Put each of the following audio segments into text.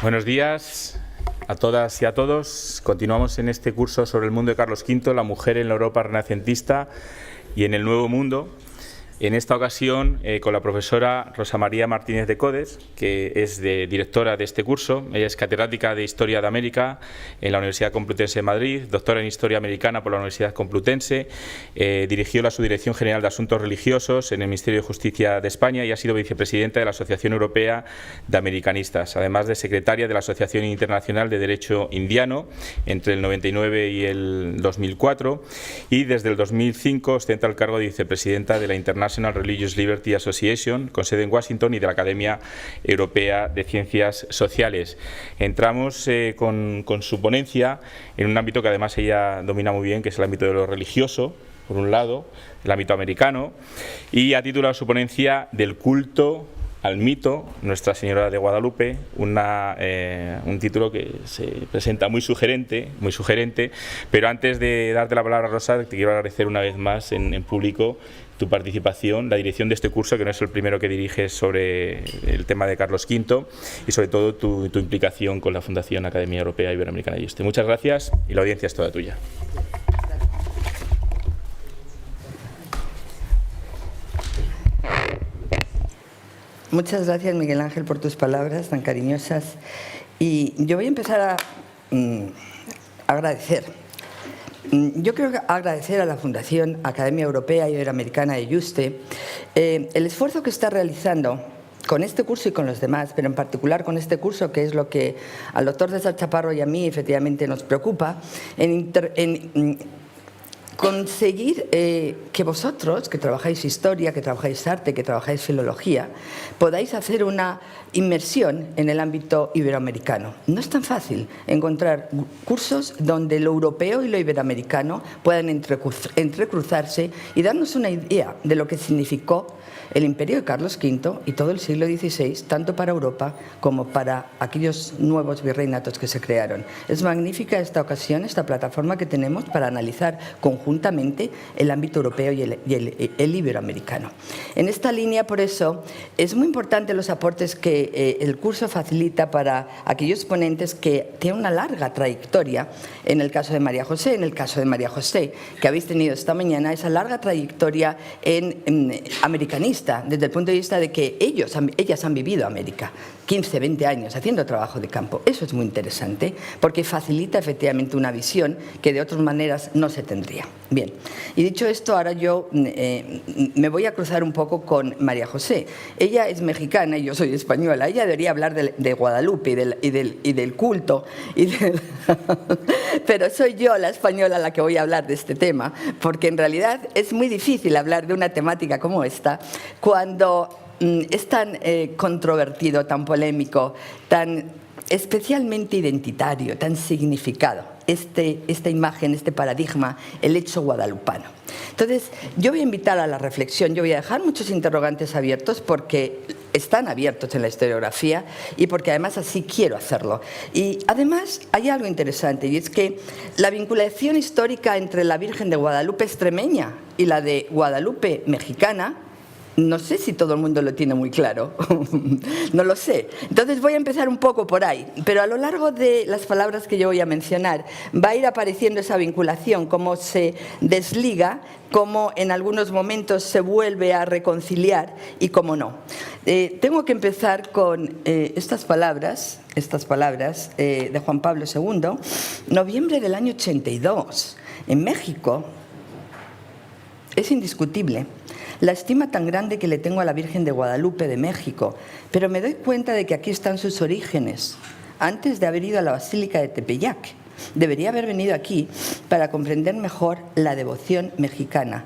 Buenos días a todas y a todos. Continuamos en este curso sobre el mundo de Carlos V, la mujer en la Europa renacentista y en el Nuevo Mundo. En esta ocasión con la profesora Rosa María Martínez de Codes, que es directora de este curso. Ella es catedrática de Historia de América en la Universidad Complutense de Madrid, doctora en Historia Americana por la Universidad Complutense, dirigió la Subdirección General de Asuntos Religiosos en el Ministerio de Justicia de España y ha sido vicepresidenta de la Asociación Europea de Americanistas, además de secretaria de la Asociación Internacional de Derecho Indiano entre el 99 y el 2004 y desde el 2005 ostenta el cargo de vicepresidenta de la International Religious Liberty Association, con sede en Washington, y de la Academia Europea de Ciencias Sociales. Entramos con su ponencia en un ámbito que además ella domina muy bien, que es el ámbito de lo religioso, por un lado, el ámbito americano, y ha titulado su ponencia Del culto al mito, Nuestra Señora de Guadalupe, un título que se presenta muy sugerente, pero antes de darte la palabra, Rosa, te quiero agradecer una vez más en público tu participación, la dirección de este curso, que no es el primero que diriges sobre el tema de Carlos V, y sobre todo tu implicación con la Fundación Academia Europea Iberoamericana y Este. Muchas gracias y la audiencia es toda tuya. Muchas gracias, Miguel Ángel, por tus palabras tan cariñosas. Y yo voy a empezar a agradecer. Yo quiero agradecer a la Fundación Academia Europea Iberoamericana de Yuste el esfuerzo que está realizando con este curso y con los demás, pero en particular con este curso, que es lo que al doctor César Chaparro y a mí efectivamente nos preocupa, en conseguir que vosotros, que trabajáis historia, que trabajáis arte, que trabajáis filología, podáis hacer una inmersión en el ámbito iberoamericano. No es tan fácil encontrar cursos donde lo europeo y lo iberoamericano puedan entrecruzarse y darnos una idea de lo que significó el imperio de Carlos V y todo el siglo XVI, tanto para Europa como para aquellos nuevos virreinatos que se crearon. Es magnífica esta ocasión, esta plataforma que tenemos para analizar conjuntamente el ámbito europeo y el iberoamericano. En esta línea, por eso, es muy importante los aportes que el curso facilita para aquellos ponentes que tienen una larga trayectoria, en el caso de María José, que habéis tenido esta mañana, esa larga trayectoria en americanista, desde el punto de vista de que ellas han vivido América 15, 20 años haciendo trabajo de campo. Eso es muy interesante porque facilita efectivamente una visión que de otras maneras no se tendría. Bien, y dicho esto, ahora yo me voy a cruzar un poco con María José. Ella es mexicana y yo soy española. Ella debería hablar de Guadalupe y del culto, pero soy yo, la española, la que voy a hablar de este tema, porque en realidad es muy difícil hablar de una temática como esta cuando es tan controvertido, tan polémico, tan especialmente identitario, tan significado, esta imagen, este paradigma, el hecho guadalupano. Entonces, yo voy a invitar a la reflexión, yo voy a dejar muchos interrogantes abiertos porque están abiertos en la historiografía y porque además así quiero hacerlo. Y además hay algo interesante, y es que la vinculación histórica entre la Virgen de Guadalupe extremeña y la de Guadalupe mexicana, no sé si todo el mundo lo tiene muy claro, no lo sé. Entonces voy a empezar un poco por ahí, pero a lo largo de las palabras que yo voy a mencionar va a ir apareciendo esa vinculación, cómo se desliga, cómo en algunos momentos se vuelve a reconciliar y cómo no. Tengo que empezar con estas palabras de Juan Pablo II, noviembre del año 82, en México. Es indiscutible la estima tan grande que le tengo a la Virgen de Guadalupe de México, pero me doy cuenta de que aquí están sus orígenes, antes de haber ido a la Basílica de Tepeyac. Debería haber venido aquí para comprender mejor la devoción mexicana.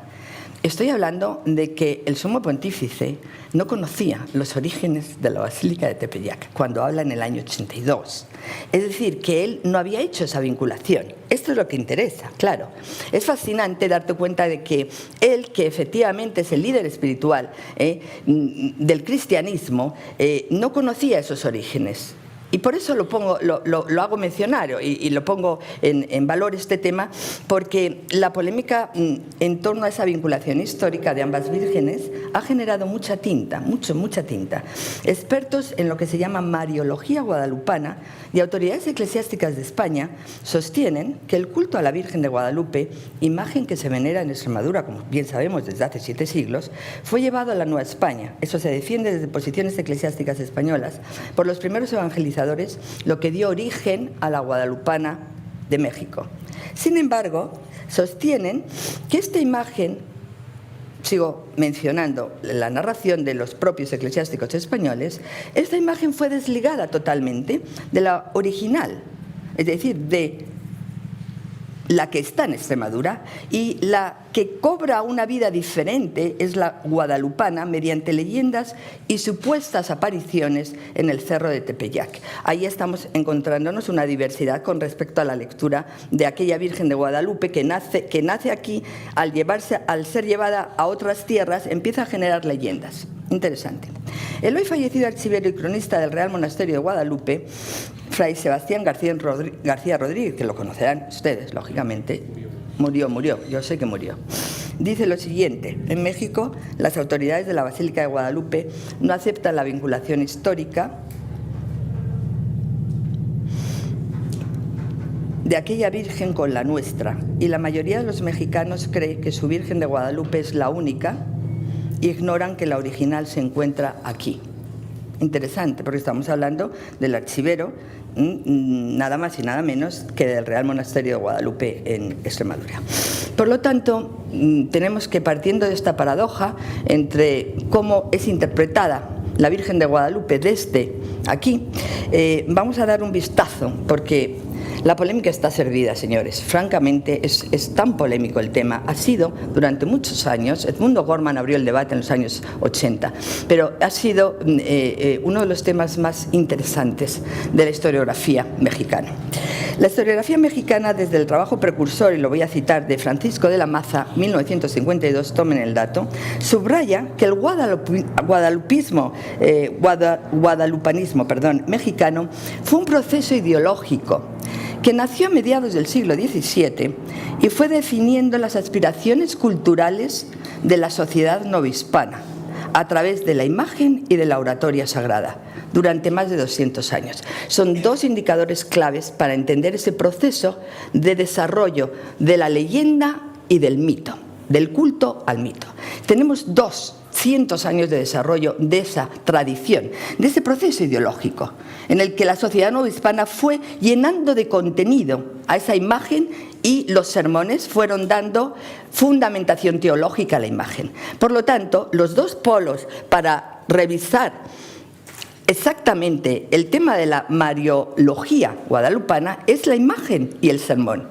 Estoy hablando de que el sumo pontífice no conocía los orígenes de la Basílica de Tepeyac cuando habla en el año 82. Es decir, que él no había hecho esa vinculación. Esto es lo que interesa, claro. Es fascinante darte cuenta de que él, que efectivamente es el líder espiritual del cristianismo, no conocía esos orígenes. Y por eso lo hago mencionar y lo pongo en valor este tema, porque la polémica en torno a esa vinculación histórica de ambas vírgenes ha generado mucha tinta, mucha tinta. Expertos en lo que se llama mariología guadalupana y autoridades eclesiásticas de España sostienen que el culto a la Virgen de Guadalupe, imagen que se venera en Extremadura, como bien sabemos, desde hace 7 siglos, fue llevado a la Nueva España. Eso se defiende desde posiciones eclesiásticas españolas por los primeros evangelizadores, lo que dio origen a la guadalupana de México. Sin embargo, sostienen que esta imagen, sigo mencionando la narración de los propios eclesiásticos españoles, esta imagen fue desligada totalmente de la original, es decir, de la que está en Extremadura, y la que cobra una vida diferente es la guadalupana mediante leyendas y supuestas apariciones en el cerro de Tepeyac. Ahí estamos encontrándonos una diversidad con respecto a la lectura de aquella Virgen de Guadalupe que nace aquí, al ser llevada a otras tierras, empieza a generar leyendas. Interesante. El hoy fallecido archivero y cronista del Real Monasterio de Guadalupe, Fray Sebastián García Rodríguez, que lo conocerán ustedes, lógicamente, murió, yo sé que murió. Dice lo siguiente: en México, las autoridades de la Basílica de Guadalupe no aceptan la vinculación histórica de aquella Virgen con la nuestra, y la mayoría de los mexicanos cree que su Virgen de Guadalupe es la única, y ignoran que la original se encuentra aquí. Interesante, porque estamos hablando del archivero, nada más y nada menos que del Real Monasterio de Guadalupe en Extremadura. Por lo tanto, tenemos que, partiendo de esta paradoja entre cómo es interpretada la Virgen de Guadalupe desde aquí, vamos a dar un vistazo, porque la polémica está servida, señores. Francamente, es tan polémico el tema. Ha sido durante muchos años, Edmundo Gorman abrió el debate en los años 80, pero ha sido uno de los temas más interesantes de la historiografía mexicana. La historiografía mexicana, desde el trabajo precursor, y lo voy a citar, de Francisco de la Maza, 1952, tomen el dato, subraya que el guadalupanismo mexicano fue un proceso ideológico que nació a mediados del siglo XVII y fue definiendo las aspiraciones culturales de la sociedad novohispana a través de la imagen y de la oratoria sagrada durante más de 200 años. Son dos indicadores claves para entender ese proceso de desarrollo de la leyenda y del mito, del culto al mito. Tenemos 200 años de desarrollo de esa tradición, de ese proceso ideológico, en el que la sociedad novohispana fue llenando de contenido a esa imagen y los sermones fueron dando fundamentación teológica a la imagen. Por lo tanto, los dos polos para revisar exactamente el tema de la mariología guadalupana es la imagen y el sermón.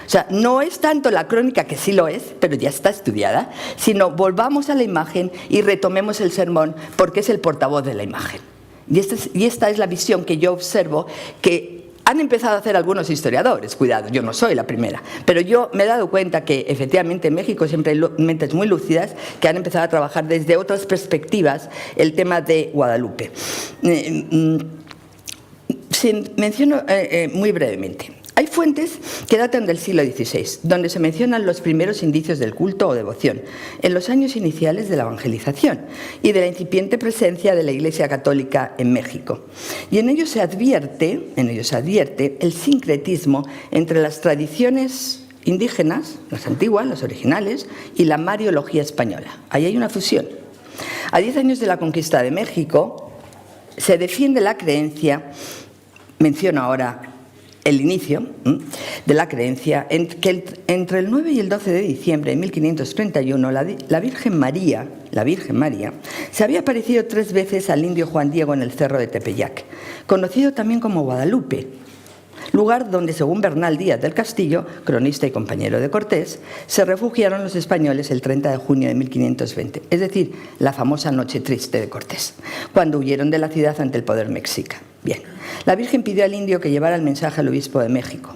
O sea, no es tanto la crónica, que sí lo es, pero ya está estudiada, sino volvamos a la imagen y retomemos el sermón, porque es el portavoz de la imagen. Y esta es la visión que yo observo que han empezado a hacer algunos historiadores. Cuidado, yo no soy la primera, pero yo me he dado cuenta que efectivamente en México siempre hay mentes muy lúcidas que han empezado a trabajar desde otras perspectivas el tema de Guadalupe. Menciono muy brevemente. Hay fuentes que datan del siglo XVI, donde se mencionan los primeros indicios del culto o devoción, en los años iniciales de la evangelización y de la incipiente presencia de la Iglesia Católica en México. Y en ello se advierte el sincretismo entre las tradiciones indígenas, las antiguas, las originales, y la mariología española. Ahí hay una fusión. A 10 años de la conquista de México, se defiende la creencia, menciono ahora el inicio de la creencia, que entre el 9 y el 12 de diciembre de 1531 la Virgen María se había aparecido 3 veces al indio Juan Diego en el cerro de Tepeyac, conocido también como Guadalupe, lugar donde, según Bernal Díaz del Castillo, cronista y compañero de Cortés, se refugiaron los españoles el 30 de junio de 1520, es decir, la famosa Noche Triste de Cortés, cuando huyeron de la ciudad ante el poder mexica. Bien, la Virgen pidió al indio que llevara el mensaje al obispo de México.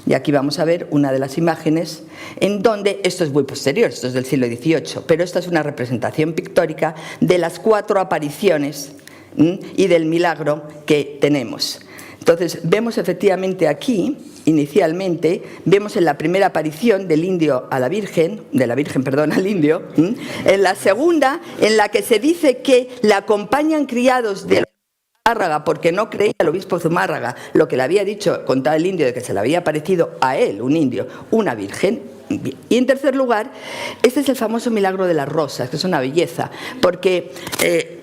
Y aquí vamos a ver una de las imágenes en donde, esto es muy posterior, esto es del siglo XVIII, pero esta es una representación pictórica de las 4 apariciones y del milagro que tenemos. Entonces, vemos efectivamente aquí, inicialmente, vemos en la primera aparición del indio a la Virgen, al indio, en la segunda, en la que se dice que le acompañan criados de Zumárraga, porque no creía el obispo Zumárraga lo que le había dicho, contaba el indio, de que se le había aparecido a él, un indio, una virgen. Y en tercer lugar, este es el famoso milagro de las rosas, que es una belleza, porque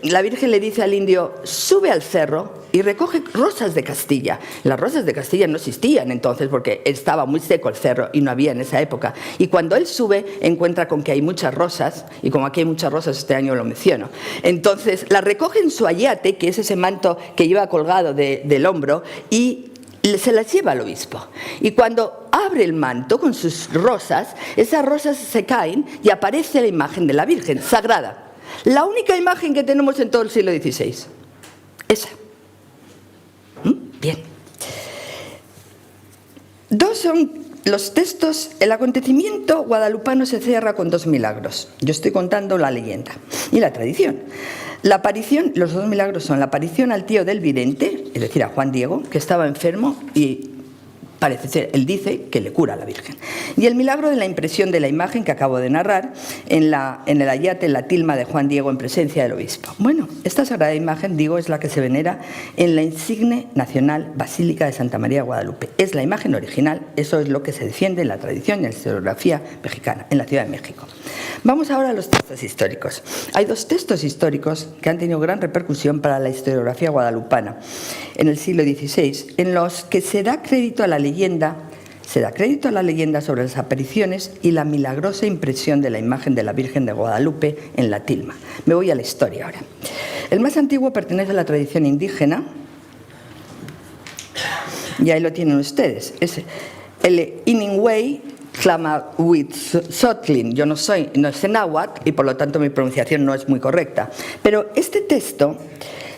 la Virgen le dice al indio, sube al cerro y recoge rosas de Castilla. Las rosas de Castilla no existían entonces porque estaba muy seco el cerro y no había en esa época. Y cuando él sube, encuentra con que hay muchas rosas, y como aquí hay muchas rosas, este año lo menciono. Entonces, las recoge en su ayate, que es ese manto que lleva colgado del hombro, y se las lleva al obispo. Y cuando abre el manto con sus rosas, esas rosas se caen y aparece la imagen de la Virgen sagrada. La única imagen que tenemos en todo el siglo XVI. Esa. Bien. Dos son los textos. El acontecimiento guadalupano se cierra con dos milagros. Yo estoy contando la leyenda y la tradición. La aparición, los dos milagros son la aparición al tío del vidente, es decir, a Juan Diego, que estaba enfermo y parece ser, él dice que le cura a la Virgen. Y el milagro de la impresión de la imagen que acabo de narrar en el ayate, en la tilma de Juan Diego en presencia del obispo. Bueno, esta sagrada imagen, digo, es la que se venera en la insigne nacional Basílica de Santa María de Guadalupe. Es la imagen original, eso es lo que se defiende en la tradición y en la historiografía mexicana, en la Ciudad de México. Vamos ahora a los textos históricos. Hay dos textos históricos que han tenido gran repercusión para la historiografía guadalupana en el siglo XVI, en los que se da crédito a la leyenda sobre las apariciones y la milagrosa impresión de la imagen de la Virgen de Guadalupe en la tilma. Me voy a la historia ahora. El más antiguo pertenece a la tradición indígena, y ahí lo tienen ustedes. Es el Iningüey Tlahuitzotlin. Yo no sé náhuatl y por lo tanto mi pronunciación no es muy correcta. Pero este texto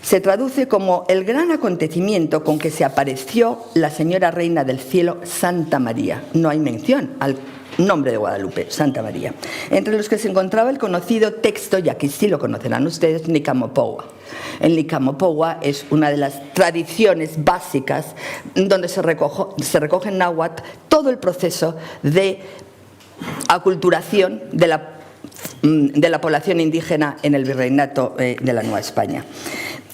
se traduce como el gran acontecimiento con que se apareció la señora reina del cielo Santa María. No hay mención al nombre de Guadalupe, Santa María. Entre los que se encontraba el conocido texto, y aquí sí lo conocerán ustedes, Nicamopoua. El Nicamopoua es una de las tradiciones básicas donde se recoge en náhuatl todo el proceso de aculturación de la población indígena en el virreinato de la Nueva España.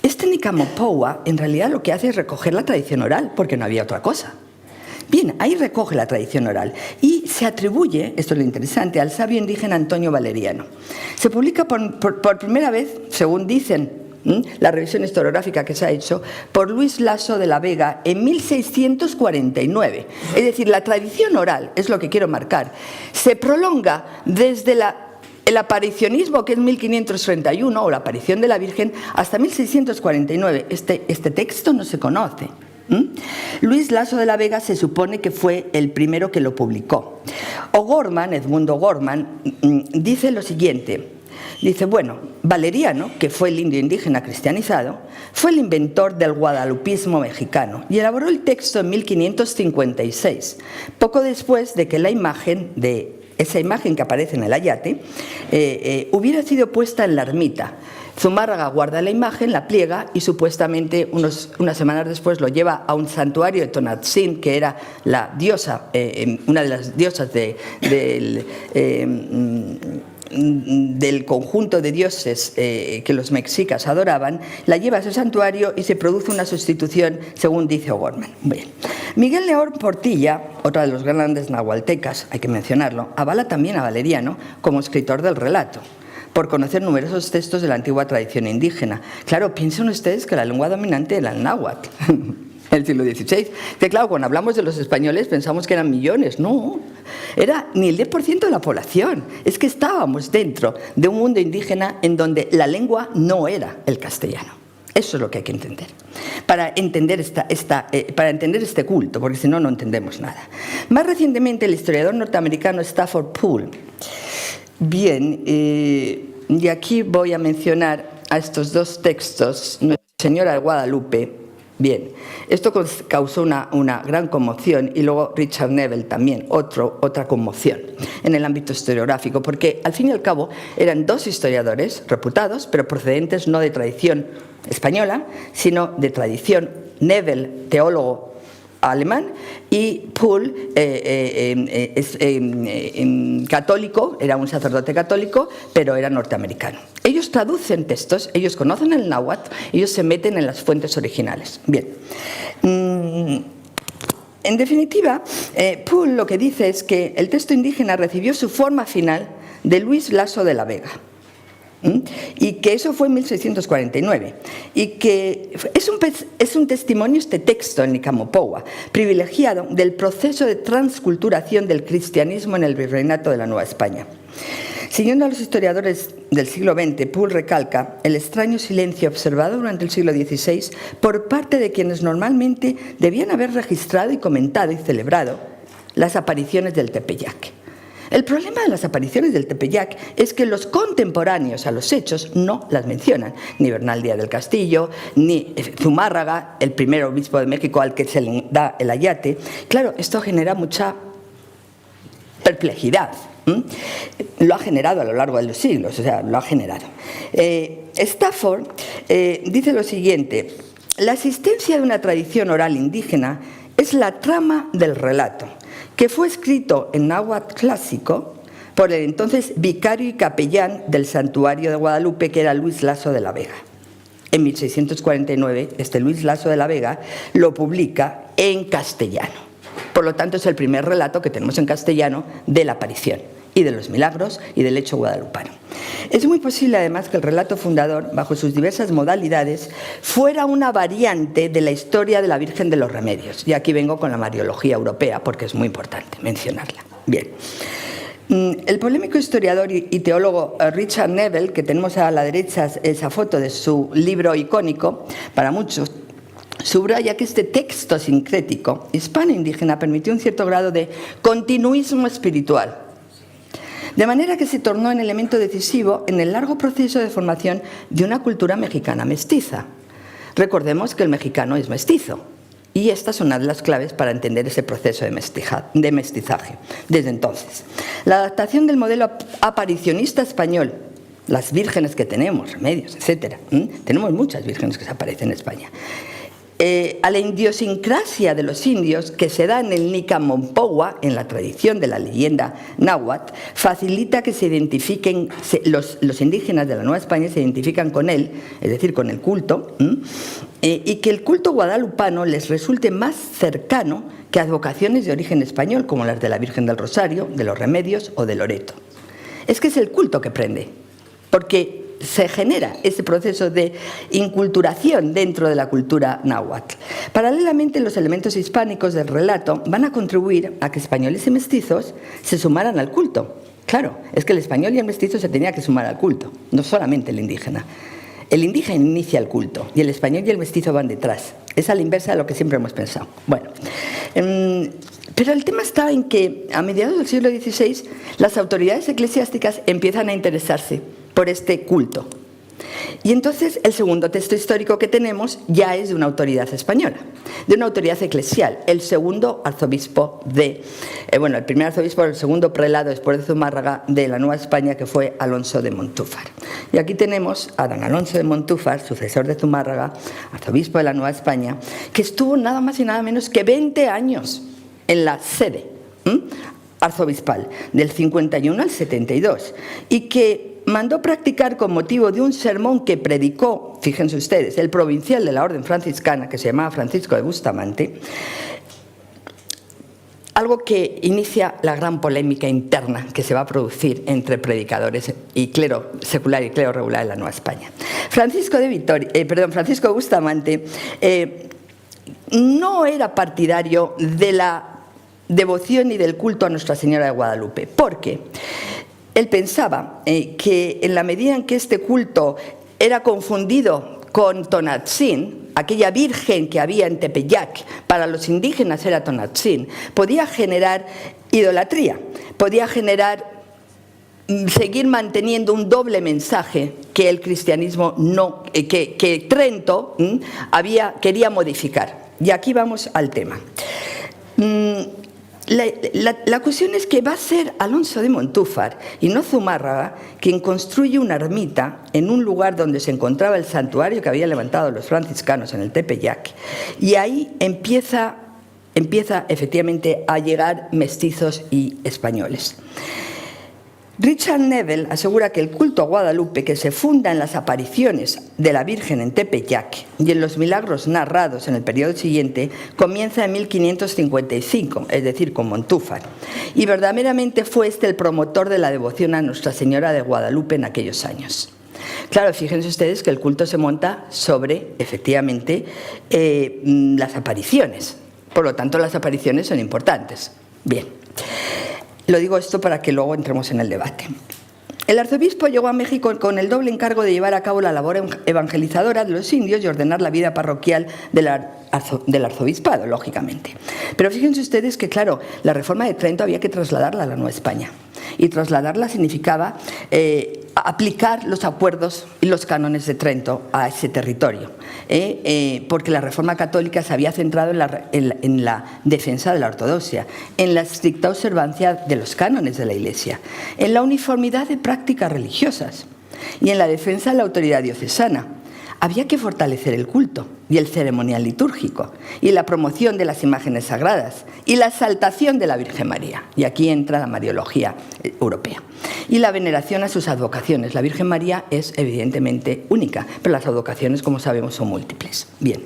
Este Nicamopoua en realidad lo que hace es recoger la tradición oral, porque no había otra cosa. Bien, ahí recoge la tradición oral y se atribuye, esto es lo interesante, al sabio indígena Antonio Valeriano. Se publica por primera vez, según dicen la revisión historiográfica que se ha hecho, por Luis Laso de la Vega en 1649. Es decir, la tradición oral, es lo que quiero marcar, se prolonga desde el aparicionismo, que es 1531, o la aparición de la Virgen, hasta 1649. Este texto no se conoce. Luis Laso de la Vega se supone que fue el primero que lo publicó. Edmundo O'Gorman, dice lo siguiente. Dice, bueno, Valeriano, que fue el indio indígena cristianizado, fue el inventor del guadalupismo mexicano y elaboró el texto en 1556, poco después de que esa imagen que aparece en el ayate hubiera sido puesta en la ermita. Zumárraga guarda la imagen, la pliega y supuestamente unas semanas después lo lleva a un santuario de Tonatzin, que era la diosa, una de las diosas del conjunto de dioses que los mexicas adoraban. La lleva a ese santuario y se produce una sustitución, según dice O'Gorman. Bien. Miguel León Portilla, otro de los grandes nahualtecas, hay que mencionarlo, avala también a Valeriano como escritor del relato, por conocer numerosos textos de la antigua tradición indígena. Claro, piensen ustedes que la lengua dominante era el náhuatl, el siglo XVI. Que claro, cuando hablamos de los españoles pensamos que eran millones. No, era ni el 10% de la población. Es que estábamos dentro de un mundo indígena en donde la lengua no era el castellano. Eso es lo que hay que entender para entender este culto, porque si no, no entendemos nada. Más recientemente, el historiador norteamericano Stafford Poole. Bien, y aquí voy a mencionar a estos dos textos, Nuestra Señora de Guadalupe Bien, esto causó una gran conmoción y luego Richard Neville también, otra conmoción en el ámbito historiográfico, porque al fin y al cabo eran dos historiadores reputados, pero procedentes no de tradición española, sino de tradición Neville, teólogo alemán, y Poole, católico, era un sacerdote católico, pero era norteamericano. Ellos traducen textos, ellos conocen el náhuatl, ellos se meten en las fuentes originales. Bien. En definitiva, Poole lo que dice es que el texto indígena recibió su forma final de Luis Lasso de la Vega, y que eso fue en 1649, y que es un testimonio este texto en Nicamopoua, privilegiado del proceso de transculturación del cristianismo en el virreinato de la Nueva España. Siguiendo a los historiadores del siglo XX, Poole recalca el extraño silencio observado durante el siglo XVI por parte de quienes normalmente debían haber registrado y comentado y celebrado las apariciones del Tepeyac. El problema de las apariciones del Tepeyac es que los contemporáneos a los hechos no las mencionan, ni Bernal Díaz del Castillo, ni Zumárraga, el primer obispo de México al que se le da el ayate. Claro, esto genera mucha perplejidad. Lo ha generado a lo largo de los siglos, o sea, lo ha generado. Stafford dice lo siguiente: la existencia de una tradición oral indígena es la trama del relato, que fue escrito en náhuatl clásico por el entonces vicario y capellán del santuario de Guadalupe, que era Luis Lasso de la Vega. En 1649, este Luis Lasso de la Vega lo publica en castellano. Por lo tanto, es el primer relato que tenemos en castellano de la aparición y de los milagros y del hecho guadalupano. Es muy posible, además, que el relato fundador, bajo sus diversas modalidades, fuera una variante de la historia de la Virgen de los Remedios. Y aquí vengo con la Mariología europea, porque es muy importante mencionarla. Bien. El polémico historiador y teólogo Richard Neville, que tenemos a la derecha esa foto de su libro icónico para muchos, subraya que este texto sincrético hispano-indígena permitió un cierto grado de continuismo espiritual, de manera que se tornó en elemento decisivo en el largo proceso de formación de una cultura mexicana mestiza. Recordemos que el mexicano es mestizo, y estas son una de las claves para entender ese proceso de mestizaje. Desde entonces, la adaptación del modelo aparicionista español, las vírgenes que tenemos, Remedios, etc. Tenemos muchas vírgenes que se aparecen en España. A la idiosincrasia de los indios que se da en el Nicamopoua, en la tradición de la leyenda náhuatl, facilita que se identifiquen, los indígenas de la Nueva España se identifican con él, es decir, con el culto, y que el culto guadalupano les resulte más cercano que advocaciones de origen español, como las de la Virgen del Rosario, de los Remedios o de Loreto. Es que es el culto que prende, porque se genera ese proceso de inculturación dentro de la cultura náhuatl. Paralelamente, los elementos hispánicos del relato van a contribuir a que españoles y mestizos se sumaran al culto. Claro, es que el español y el mestizo se tenía que sumar al culto, no solamente el indígena. El indígena inicia el culto y el español y el mestizo van detrás. Es a la inversa de lo que siempre hemos pensado. Bueno, pero el tema está en que a mediados del siglo XVI las autoridades eclesiásticas empiezan a interesarse por este culto. Y entonces el segundo texto histórico que tenemos ya es de una autoridad española, de una autoridad eclesial, el segundo arzobispo el primer arzobispo, el segundo prelado después de Zumárraga de la Nueva España, que fue Alonso de Montúfar. Y aquí tenemos a don Alonso de Montúfar, sucesor de Zumárraga, arzobispo de la Nueva España, que estuvo nada más y nada menos que 20 años en la sede arzobispal, del 51 al 72, y que mandó practicar con motivo de un sermón que predicó, fíjense ustedes, el provincial de la orden franciscana, que se llamaba Francisco de Bustamante, algo que inicia la gran polémica interna que se va a producir entre predicadores y clero secular y clero regular en la Nueva España. Francisco de Bustamante no era partidario de la devoción y del culto a Nuestra Señora de Guadalupe. ¿Por qué? Él pensaba que en la medida en que este culto era confundido con Tonatzin, aquella virgen que había en Tepeyac, para los indígenas era Tonatzin, podía generar idolatría, podía generar seguir manteniendo un doble mensaje que el cristianismo que Trento quería modificar. Y aquí vamos al tema. La cuestión es que va a ser Alonso de Montúfar y no Zumárraga quien construye una ermita en un lugar donde se encontraba el santuario que habían levantado los franciscanos en el Tepeyac, y ahí empieza efectivamente a llegar mestizos y españoles. Richard Neville asegura que el culto a Guadalupe, que se funda en las apariciones de la Virgen en Tepeyac y en los milagros narrados en el periodo siguiente, comienza en 1555, es decir, con Montúfar. Y verdaderamente fue este el promotor de la devoción a Nuestra Señora de Guadalupe en aquellos años. Claro, fíjense ustedes que el culto se monta sobre, efectivamente, las apariciones. Por lo tanto, las apariciones son importantes. Bien. Lo digo esto para que luego entremos en el debate. El arzobispo llegó a México con el doble encargo de llevar a cabo la labor evangelizadora de los indios y ordenar la vida parroquial del arzobispado, lógicamente. Pero fíjense ustedes que, claro, la reforma de Trento había que trasladarla a la Nueva España. Y trasladarla significaba aplicar los acuerdos y los cánones de Trento a ese territorio, porque la Reforma Católica se había centrado en la defensa de la ortodoxia, en la estricta observancia de los cánones de la Iglesia, en la uniformidad de prácticas religiosas y en la defensa de la autoridad diocesana. Había que fortalecer el culto y el ceremonial litúrgico y la promoción de las imágenes sagradas y la exaltación de la Virgen María. Y aquí entra la mariología europea. Y la veneración a sus advocaciones. La Virgen María es evidentemente única, pero las advocaciones, como sabemos, son múltiples. Bien,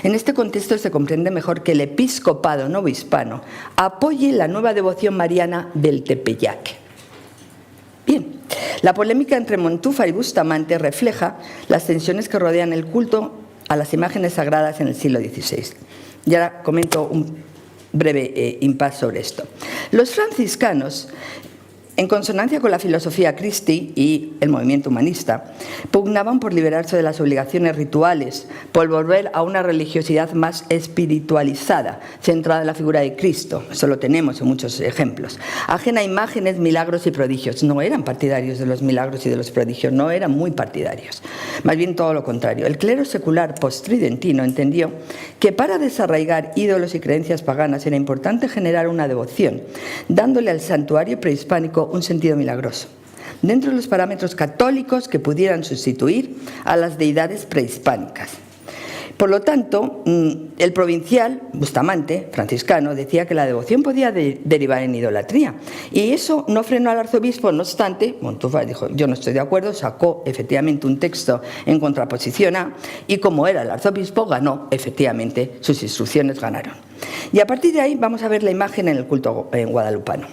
en este contexto se comprende mejor que el episcopado novohispano apoye la nueva devoción mariana del Tepeyac. Bien, la polémica entre Montúfar y Bustamante refleja las tensiones que rodean el culto a las imágenes sagradas en el siglo XVI. Y ahora comento un breve impasse sobre esto. Los franciscanos, en consonancia con la filosofía Christi y el movimiento humanista, pugnaban por liberarse de las obligaciones rituales, por volver a una religiosidad más espiritualizada, centrada en la figura de Cristo. Eso lo tenemos en muchos ejemplos. Ajena a imágenes, milagros y prodigios. No eran partidarios de los milagros y de los prodigios, no eran muy partidarios. Más bien todo lo contrario. El clero secular posttridentino entendió que para desarraigar ídolos y creencias paganas era importante generar una devoción, dándole al santuario prehispánico un sentido milagroso, dentro de los parámetros católicos que pudieran sustituir a las deidades prehispánicas. Por lo tanto, el provincial, Bustamante, franciscano, decía que la devoción podía derivar en idolatría. Y eso no frenó al arzobispo, no obstante, Montúfar dijo, yo no estoy de acuerdo, sacó efectivamente un texto en contraposición a, y como era el arzobispo, ganó, efectivamente, sus instrucciones ganaron. Y a partir de ahí vamos a ver la imagen en el culto guadalupano.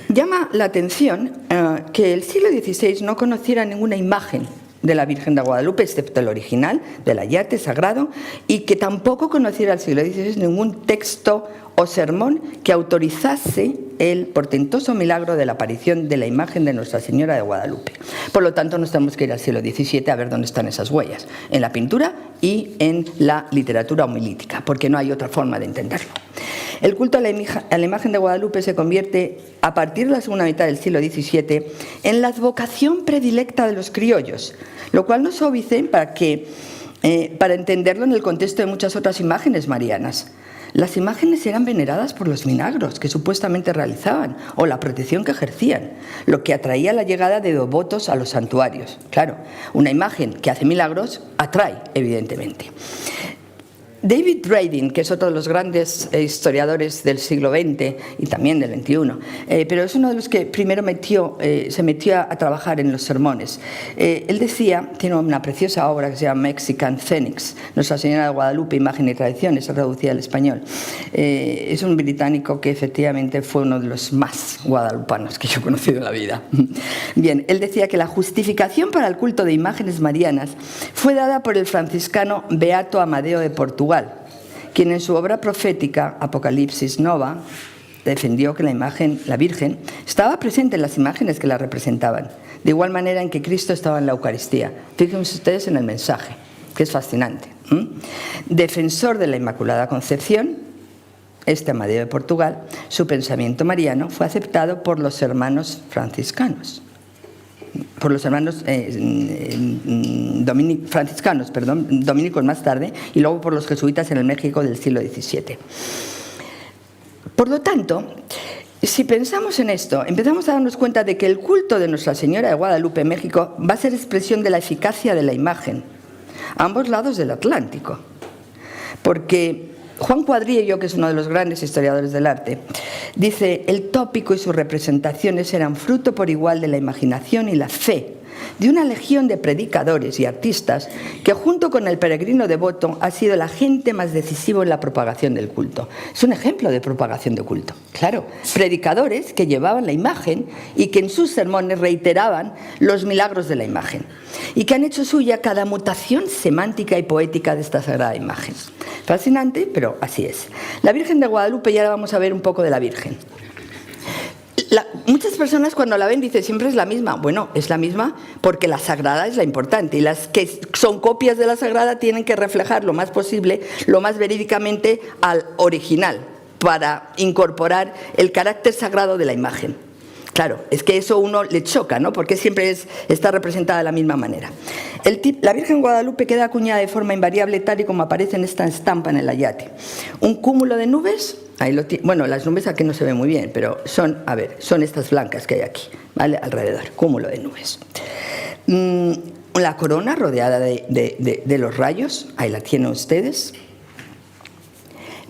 Llama la atención que el siglo XVI no conociera ninguna imagen de la Virgen de Guadalupe, excepto el original, del ayate sagrado, y que tampoco conociera el siglo XVI ningún texto o sermón que autorizase el portentoso milagro de la aparición de la imagen de Nuestra Señora de Guadalupe. Por lo tanto, nos tenemos que ir al siglo XVII a ver dónde están esas huellas, en la pintura y en la literatura homilítica, porque no hay otra forma de entenderlo. El culto a la imagen de Guadalupe se convierte, a partir de la segunda mitad del siglo XVII, en la advocación predilecta de los criollos, lo cual nos obedece para entenderlo en el contexto de muchas otras imágenes marianas. Las imágenes eran veneradas por los milagros que supuestamente realizaban o la protección que ejercían, lo que atraía la llegada de devotos a los santuarios. Claro, una imagen que hace milagros atrae, evidentemente. David Braden, que es otro de los grandes historiadores del siglo XX y también del XXI, pero es uno de los que primero se metió a trabajar en los sermones. Él decía, tiene una preciosa obra que se llama Mexican Phoenix, Nuestra Señora de Guadalupe, Imagen y Tradición, está traducida al español. Es un británico que efectivamente fue uno de los más guadalupanos que yo he conocido en la vida. Bien, él decía que la justificación para el culto de imágenes marianas fue dada por el franciscano Beato Amadeo de Portugal, quien en su obra profética Apocalipsis Nova defendió que la Virgen estaba presente en las imágenes que la representaban, de igual manera en que Cristo estaba en la Eucaristía. Fíjense ustedes en el mensaje, que es fascinante. Defensor de la Inmaculada Concepción, este Amadeo de Portugal, su pensamiento mariano fue aceptado por los hermanos franciscanos. Por los hermanos dominicos más tarde, y luego por los jesuitas en el México del siglo XVII. Por lo tanto, si pensamos en esto, empezamos a darnos cuenta de que el culto de Nuestra Señora de Guadalupe en México va a ser expresión de la eficacia de la imagen, a ambos lados del Atlántico. Porque Juan Cuadrillo, que es uno de los grandes historiadores del arte, dice: el tópico y sus representaciones eran fruto por igual de la imaginación y la fe de una legión de predicadores y artistas que, junto con el peregrino devoto, ha sido el agente más decisivo en la propagación del culto. Es un ejemplo de propagación de culto. Claro, predicadores que llevaban la imagen y que en sus sermones reiteraban los milagros de la imagen y que han hecho suya cada mutación semántica y poética de esta sagrada imagen. Fascinante, pero así es. La Virgen de Guadalupe, y ahora vamos a ver un poco de la Virgen. Muchas personas cuando la ven dicen siempre es la misma. Bueno, es la misma porque la sagrada es la importante y las que son copias de la sagrada tienen que reflejar lo más posible, lo más verídicamente al original, para incorporar el carácter sagrado de la imagen. Claro, es que eso a uno le choca, ¿no? Porque siempre está representada de la misma manera. La Virgen Guadalupe queda acuñada de forma invariable tal y como aparece en esta estampa en el ayate. Un cúmulo de nubes, bueno, las nubes aquí no se ven muy bien, pero son estas blancas que hay aquí, ¿vale? Alrededor, cúmulo de nubes. La corona rodeada de los rayos, ahí la tienen ustedes.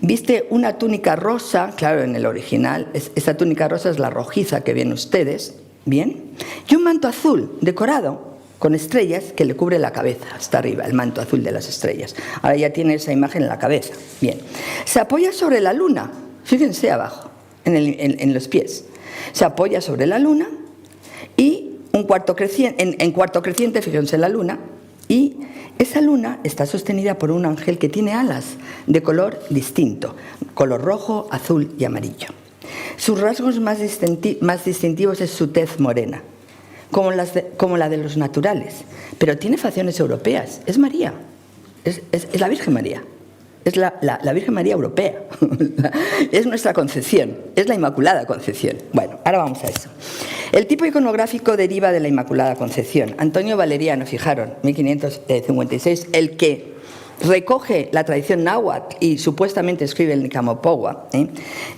Viste una túnica rosa, claro, en el original, esta túnica rosa es la rojiza que ven ustedes, ¿bien? Y un manto azul decorado con estrellas que le cubre la cabeza, hasta arriba, el manto azul de las estrellas. Ahora ya tiene esa imagen en la cabeza, bien. Se apoya sobre la luna, fíjense abajo, en los pies. Se apoya sobre la luna y en cuarto creciente, fíjense en la luna, y esa luna está sostenida por un ángel que tiene alas de color distinto, color rojo, azul y amarillo. Sus rasgos más distintivos es su tez morena, como la de los naturales, pero tiene facciones europeas. Es María, es la Virgen María, es la Virgen María europea, es nuestra Concepción, es la Inmaculada Concepción. Bueno, ahora vamos a eso. El tipo iconográfico deriva de la Inmaculada Concepción. Antonio Valeriano, fijaron, 1556, el que recoge la tradición náhuatl y supuestamente escribe el Nicamopogua,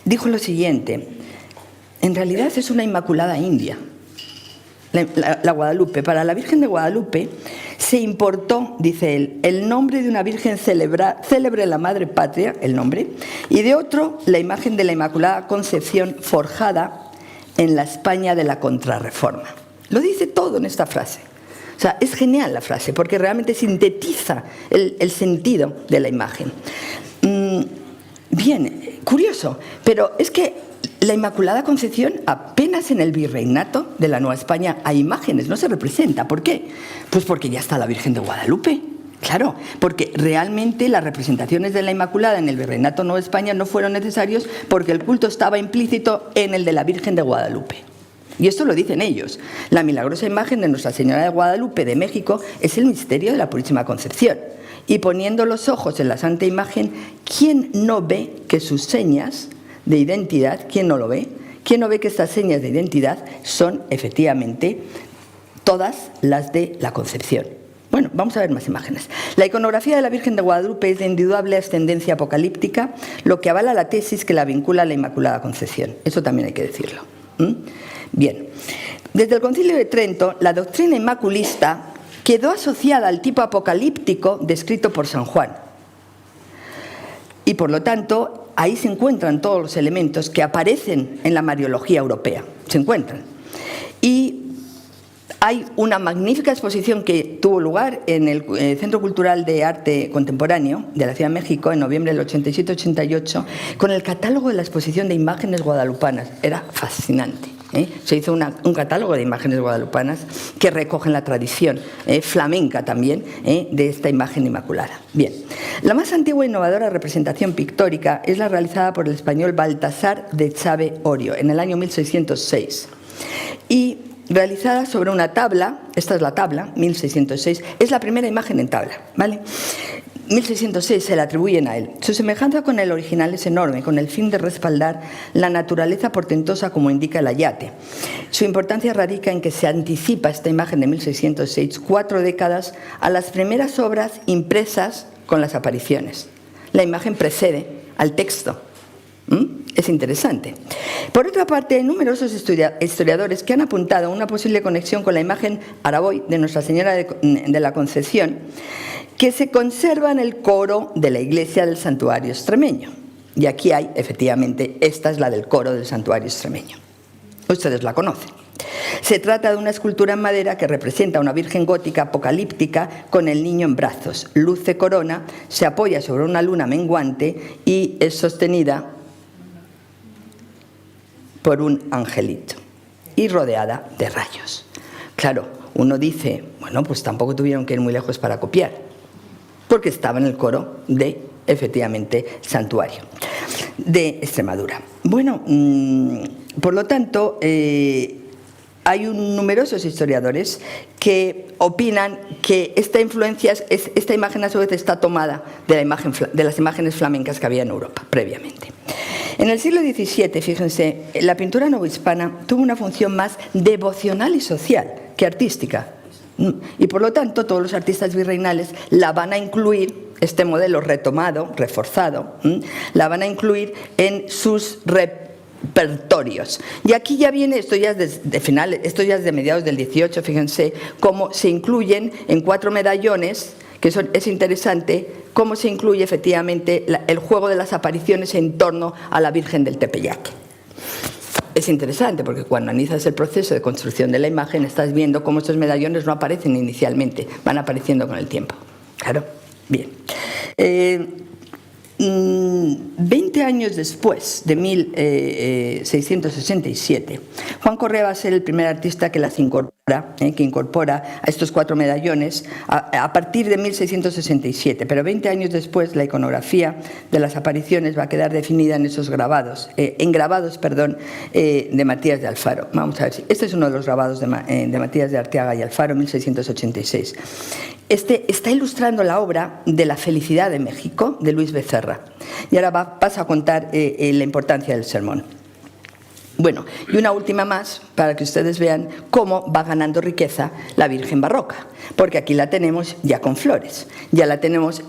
dijo lo siguiente: en realidad es una Inmaculada India, la Guadalupe. Para la Virgen de Guadalupe se importó, dice él, el nombre de una Virgen célebre la Madre Patria, el nombre, y de otro la imagen de la Inmaculada Concepción forjada en la España de la Contrarreforma. Lo dice todo en esta frase. O sea, es genial la frase porque realmente sintetiza el sentido de la imagen. Bien, curioso, pero es que la Inmaculada Concepción apenas en el virreinato de la Nueva España hay imágenes, no se representa. ¿Por qué? Pues porque ya está la Virgen de Guadalupe. Claro, porque realmente las representaciones de la Inmaculada en el Virreinato Nueva España no fueron necesarios porque el culto estaba implícito en el de la Virgen de Guadalupe. Y esto lo dicen ellos. La milagrosa imagen de Nuestra Señora de Guadalupe de México es el misterio de la Purísima Concepción. Y poniendo los ojos en la Santa Imagen, ¿quién no ve que sus señas de identidad, quién no lo ve? ¿Quién no ve que estas señas de identidad son efectivamente todas las de la Concepción? Bueno, vamos a ver más imágenes. La iconografía de la Virgen de Guadalupe es de indudable ascendencia apocalíptica, lo que avala la tesis que la vincula a la Inmaculada Concepción. Eso también hay que decirlo. Bien. Desde el Concilio de Trento, la doctrina inmaculista quedó asociada al tipo apocalíptico descrito por San Juan. Y por lo tanto, ahí se encuentran todos los elementos que aparecen en la Mariología europea. Se encuentran. Y hay una magnífica exposición que tuvo lugar en el Centro Cultural de Arte Contemporáneo de la Ciudad de México en noviembre del 87-88 con el catálogo de la exposición de imágenes guadalupanas. Era fascinante. Se hizo un catálogo de imágenes guadalupanas que recogen la tradición flamenca también de esta imagen inmaculada. Bien, la más antigua e innovadora representación pictórica es la realizada por el español Baltasar de Echave Orio en el año 1606 y realizada sobre una tabla. Esta es la tabla, 1606, es la primera imagen en tabla, ¿vale? 1606 se le atribuyen a él. Su semejanza con el original es enorme, con el fin de respaldar la naturaleza portentosa como indica el ayate. Su importancia radica en que se anticipa esta imagen de 1606 4 décadas a las primeras obras impresas con las apariciones. La imagen precede al texto. Es interesante. Por otra parte, hay numerosos historiadores que han apuntado a una posible conexión con la imagen Araboy de Nuestra Señora de la Concepción, que se conserva en el coro de la iglesia del Santuario Extremeño. Y aquí hay, efectivamente, esta es la del coro del Santuario Extremeño. Ustedes la conocen. Se trata de una escultura en madera que representa a una virgen gótica apocalíptica con el niño en brazos. Luce corona, se apoya sobre una luna menguante y es sostenida por un angelito y rodeada de rayos. Claro, uno dice, bueno, pues tampoco tuvieron que ir muy lejos para copiar, porque estaba en el coro de, efectivamente, santuario de Extremadura. Bueno, por lo tanto, hay numerosos historiadores que opinan que esta influencia, esta imagen a su vez está tomada de las imágenes flamencas que había en Europa previamente. En el siglo XVII, fíjense, la pintura novohispana tuvo una función más devocional y social que artística. Y por lo tanto, todos los artistas virreinales la van a incluir, este modelo retomado, reforzado, la van a incluir en sus repertorios. Y aquí ya viene, esto ya es de mediados del XVIII, fíjense, cómo se incluyen en 4 medallones, que es interesante, cómo se incluye efectivamente el juego de las apariciones en torno a la Virgen del Tepeyac. Es interesante porque cuando analizas el proceso de construcción de la imagen estás viendo cómo estos medallones no aparecen inicialmente, van apareciendo con el tiempo. Claro, bien. 20 años después de 1667, Juan Correa va a ser el primer artista que incorpora a estos 4 medallones a partir de 1667, pero 20 años después la iconografía de las apariciones va a quedar definida en esos grabados, de Matías de Alfaro. Vamos a ver si este es uno de los grabados de Matías de Arteaga y Alfaro, 1686. Este está ilustrando la obra de La Felicidad de México, de Luis Becerra. Y ahora paso a contar la importancia del sermón. Bueno, y una última más, para que ustedes vean cómo va ganando riqueza la Virgen barroca. Porque aquí la tenemos ya con flores, ya la tenemos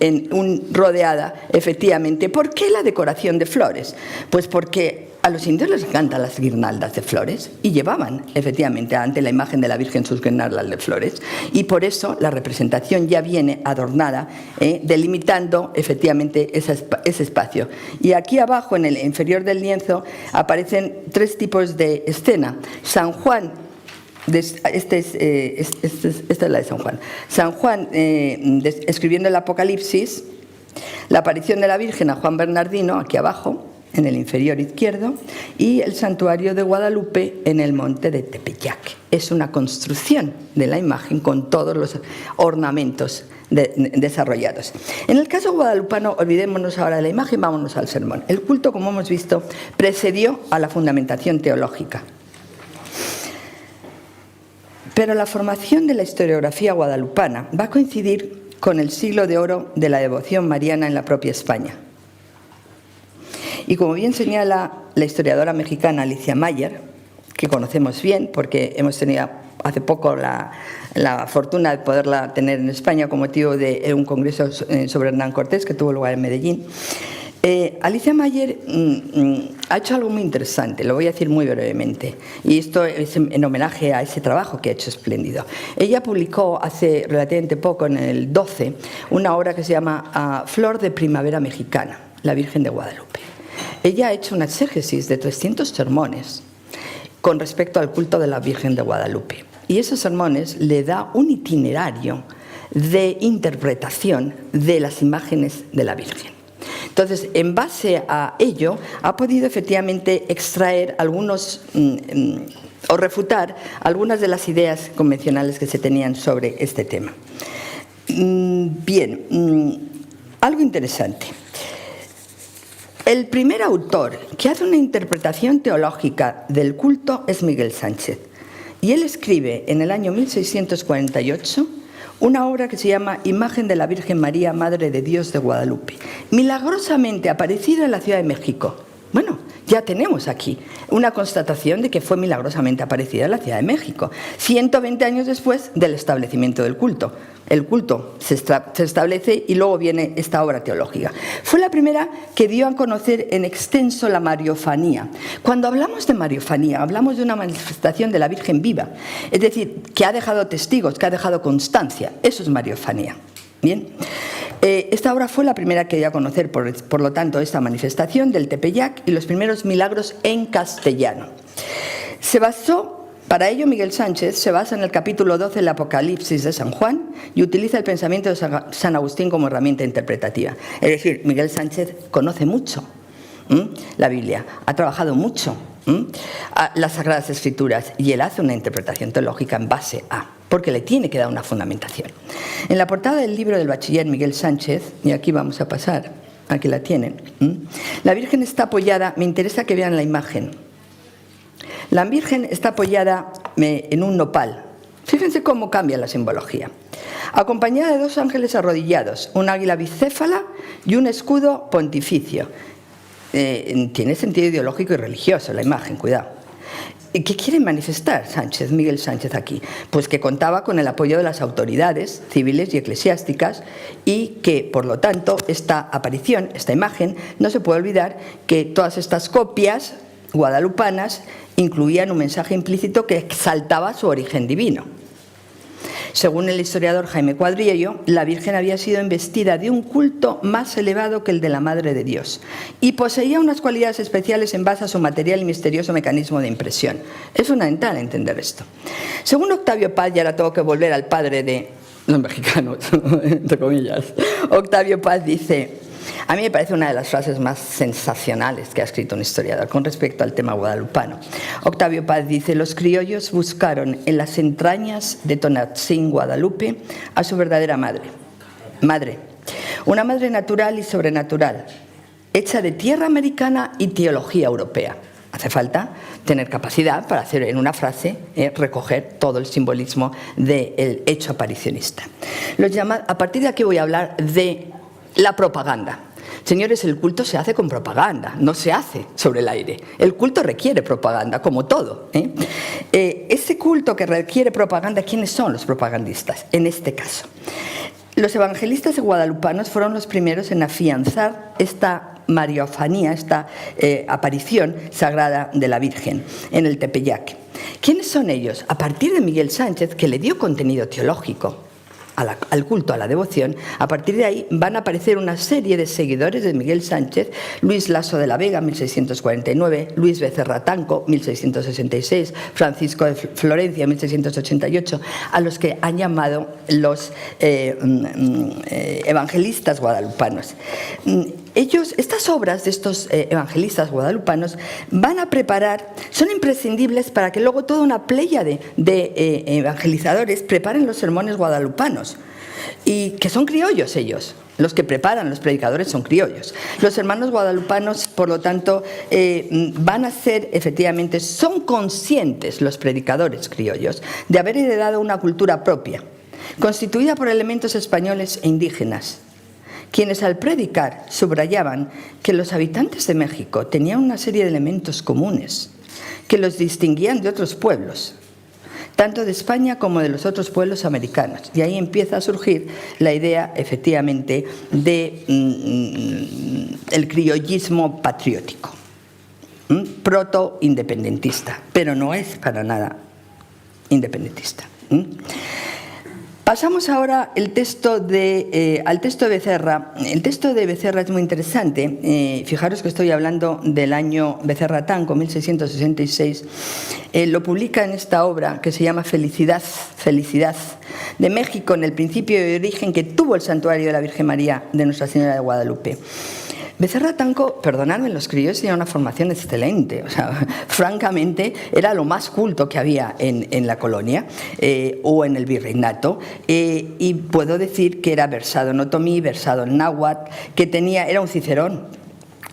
rodeada, efectivamente. ¿Por qué la decoración de flores? Pues porque a los indios les encantan las guirnaldas de flores y llevaban efectivamente ante la imagen de la Virgen sus guirnaldas de flores, y por eso la representación ya viene adornada, delimitando efectivamente ese espacio. Y aquí abajo en el inferior del lienzo aparecen 3 tipos de escena. San Juan, esta es la de San Juan. San Juan escribiendo el Apocalipsis, la aparición de la Virgen a Juan Bernardino aquí abajo en el inferior izquierdo, y el santuario de Guadalupe en el monte de Tepeyac. Es una construcción de la imagen con todos los ornamentos desarrollados. En el caso guadalupano, olvidémonos ahora de la imagen, vámonos al sermón. El culto, como hemos visto, precedió a la fundamentación teológica. Pero la formación de la historiografía guadalupana va a coincidir con el siglo de oro de la devoción mariana en la propia España. Y como bien señala la historiadora mexicana Alicia Mayer, que conocemos bien porque hemos tenido hace poco la fortuna de poderla tener en España con motivo de un congreso sobre Hernán Cortés que tuvo lugar en Medellín, Alicia Mayer ha hecho algo muy interesante, lo voy a decir muy brevemente, y esto es en homenaje a ese trabajo que ha hecho espléndido. Ella publicó hace relativamente poco, en el 12, una obra que se llama Flor de Primavera Mexicana, la Virgen de Guadalupe. Ella ha hecho una exégesis de 300 sermones con respecto al culto de la Virgen de Guadalupe. Y esos sermones le da un itinerario de interpretación de las imágenes de la Virgen. Entonces, en base a ello, ha podido efectivamente extraer algunos o refutar algunas de las ideas convencionales que se tenían sobre este tema. Bien, algo interesante. El primer autor que hace una interpretación teológica del culto es Miguel Sánchez. Y él escribe en el año 1648 una obra que se llama Imagen de la Virgen María, Madre de Dios de Guadalupe, milagrosamente aparecida en la Ciudad de México. Bueno, ya tenemos aquí una constatación de que fue milagrosamente aparecida en la Ciudad de México, 120 años después del establecimiento del culto. El culto se establece y luego viene esta obra teológica. Fue la primera que dio a conocer en extenso la mariofanía. Cuando hablamos de mariofanía, hablamos de una manifestación de la Virgen viva, es decir, que ha dejado testigos, que ha dejado constancia. Eso es mariofanía. Bien. Esta obra fue la primera que dio a conocer, por lo tanto, esta manifestación del Tepeyac y los primeros milagros en castellano. Para ello, Miguel Sánchez se basa en el capítulo 12 del Apocalipsis de San Juan y utiliza el pensamiento de San Agustín como herramienta interpretativa. Es decir, Miguel Sánchez conoce mucho la Biblia, ha trabajado mucho las Sagradas Escrituras y él hace una interpretación teológica en base a, porque le tiene que dar una fundamentación. En la portada del libro del bachiller Miguel Sánchez, y aquí vamos a pasar, aquí la tienen, la Virgen está apoyada, me interesa que vean la imagen. La Virgen está apoyada en un nopal. Fíjense cómo cambia la simbología. Acompañada de dos ángeles arrodillados, un águila bicéfala y un escudo pontificio. Tiene sentido ideológico y religioso la imagen, cuidado. ¿Qué quiere manifestar Miguel Sánchez aquí? Pues que contaba con el apoyo de las autoridades civiles y eclesiásticas y que, por lo tanto, esta aparición, esta imagen, no se puede olvidar que todas estas copias guadalupanas incluían un mensaje implícito que exaltaba su origen divino. Según el historiador Jaime Cuadriello, la Virgen había sido investida de un culto más elevado que el de la Madre de Dios y poseía unas cualidades especiales en base a su material y misterioso mecanismo de impresión. Es fundamental entender esto. Según Octavio Paz, y ahora tengo que volver al padre de los mexicanos, entre comillas, Octavio Paz dice: a mí me parece una de las frases más sensacionales que ha escrito un historiador con respecto al tema guadalupano. Octavio Paz dice: los criollos buscaron en las entrañas de Tonatzin, Guadalupe, a su verdadera madre. Una madre natural y sobrenatural, hecha de tierra americana y teología europea. Hace falta tener capacidad para hacer en una frase, recoger todo el simbolismo del hecho aparicionista. A partir de aquí voy a hablar de la propaganda. Señores, el culto se hace con propaganda, no se hace sobre el aire. El culto requiere propaganda, como todo. Ese culto que requiere propaganda, ¿quiénes son los propagandistas? En este caso, los evangelistas guadalupanos fueron los primeros en afianzar esta mariofanía, esta aparición sagrada de la Virgen en el Tepeyac. ¿Quiénes son ellos? A partir de Miguel Sánchez, que le dio contenido teológico al culto, a la devoción, a partir de ahí van a aparecer una serie de seguidores de Miguel Sánchez: Luis Laso de la Vega, 1649, Luis Becerra Tanco, 1666, Francisco de Florencia, 1688, a los que han llamado los evangelistas guadalupanos. Estas obras de estos evangelistas guadalupanos van a preparar, son imprescindibles para que luego toda una pléyade de evangelizadores preparen los sermones guadalupanos, y que son criollos ellos. Los que preparan los predicadores son criollos. Los hermanos guadalupanos, por lo tanto, van a ser, efectivamente, son conscientes los predicadores criollos de haber heredado una cultura propia, constituida por elementos españoles e indígenas, quienes al predicar subrayaban que los habitantes de México tenían una serie de elementos comunes que los distinguían de otros pueblos, tanto de España como de los otros pueblos americanos. Y ahí empieza a surgir la idea, efectivamente, de el criollismo patriótico, proto-independentista, pero no es para nada independentista. Pasamos ahora al texto de Becerra. El texto de Becerra es muy interesante. Fijaros que estoy hablando del año Becerra Tanco, 1666. Lo publica en esta obra que se llama Felicidad, de México, en el principio de origen que tuvo el santuario de la Virgen María de Nuestra Señora de Guadalupe. Becerra Tanco, perdonadme, los criollos tenían una formación excelente, o sea, francamente era lo más culto que había en la colonia o en el virreinato, y puedo decir que era versado en otomí, versado en náhuatl, que era un Cicerón,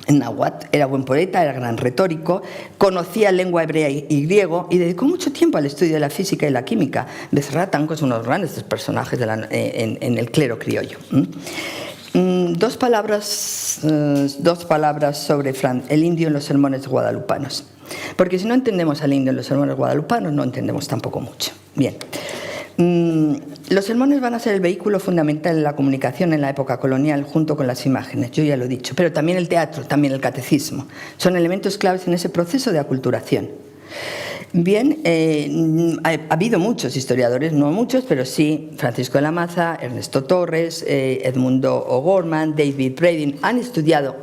en náhuatl, era buen poeta, era gran retórico, conocía lengua hebrea y griego y dedicó mucho tiempo al estudio de la física y la química. Becerra Tanco es uno de los grandes personajes en el clero criollo. Dos palabras sobre el indio en los sermones guadalupanos, porque si no entendemos al indio en los sermones guadalupanos, no entendemos tampoco mucho. Bien. Los sermones van a ser el vehículo fundamental en la comunicación en la época colonial junto con las imágenes, yo ya lo he dicho, pero también el teatro, también el catecismo, son elementos claves en ese proceso de aculturación. Bien, ha habido muchos historiadores, no muchos, pero sí, Francisco de la Maza, Ernesto Torres, Edmundo O'Gorman, David Braden,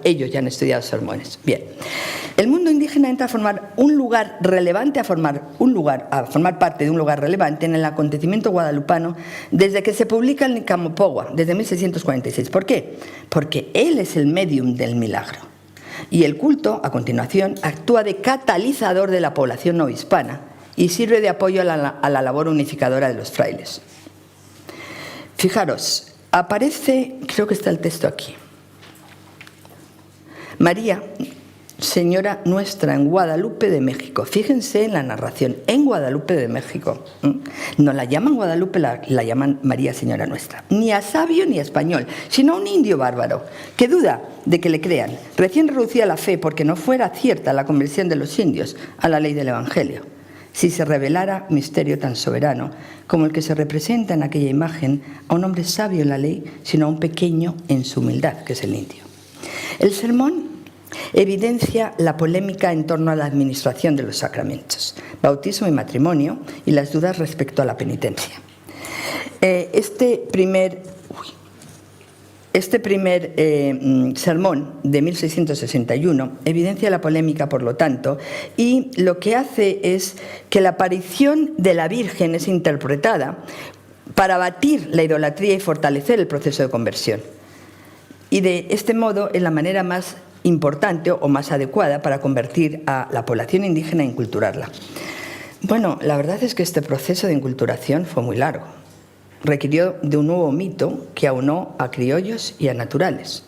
ellos ya han estudiado sermones. Bien, el mundo indígena entra a formar un lugar relevante, a formar parte de un lugar relevante en el acontecimiento guadalupano desde que se publica el Nicamopogua, desde 1646. ¿Por qué? Porque él es el médium del milagro. Y el culto, a continuación, actúa de catalizador de la población no hispana y sirve de apoyo a la labor unificadora de los frailes. Fijaros, aparece, creo que está el texto aquí, María, Señora Nuestra en Guadalupe de México. Fíjense en la narración, en Guadalupe de México. No la llaman Guadalupe, la llaman María Señora Nuestra. Ni a sabio ni a español, sino a un indio bárbaro, que duda de que le crean. Recién reducía la fe porque no fuera cierta la conversión de los indios a la ley del Evangelio. Si se revelara misterio tan soberano como el que se representa en aquella imagen a un hombre sabio en la ley, sino a un pequeño en su humildad, que es el indio. El sermón evidencia la polémica en torno a la administración de los sacramentos, bautismo y matrimonio, y las dudas respecto a la penitencia. Este primer sermón de 1661 evidencia la polémica, por lo tanto, y lo que hace es que la aparición de la Virgen es interpretada para abatir la idolatría y fortalecer el proceso de conversión. Y de este modo es la manera más importante o más adecuada para convertir a la población indígena e inculturarla. Bueno, la verdad es que este proceso de inculturación fue muy largo. Requirió de un nuevo mito que aunó a criollos y a naturales.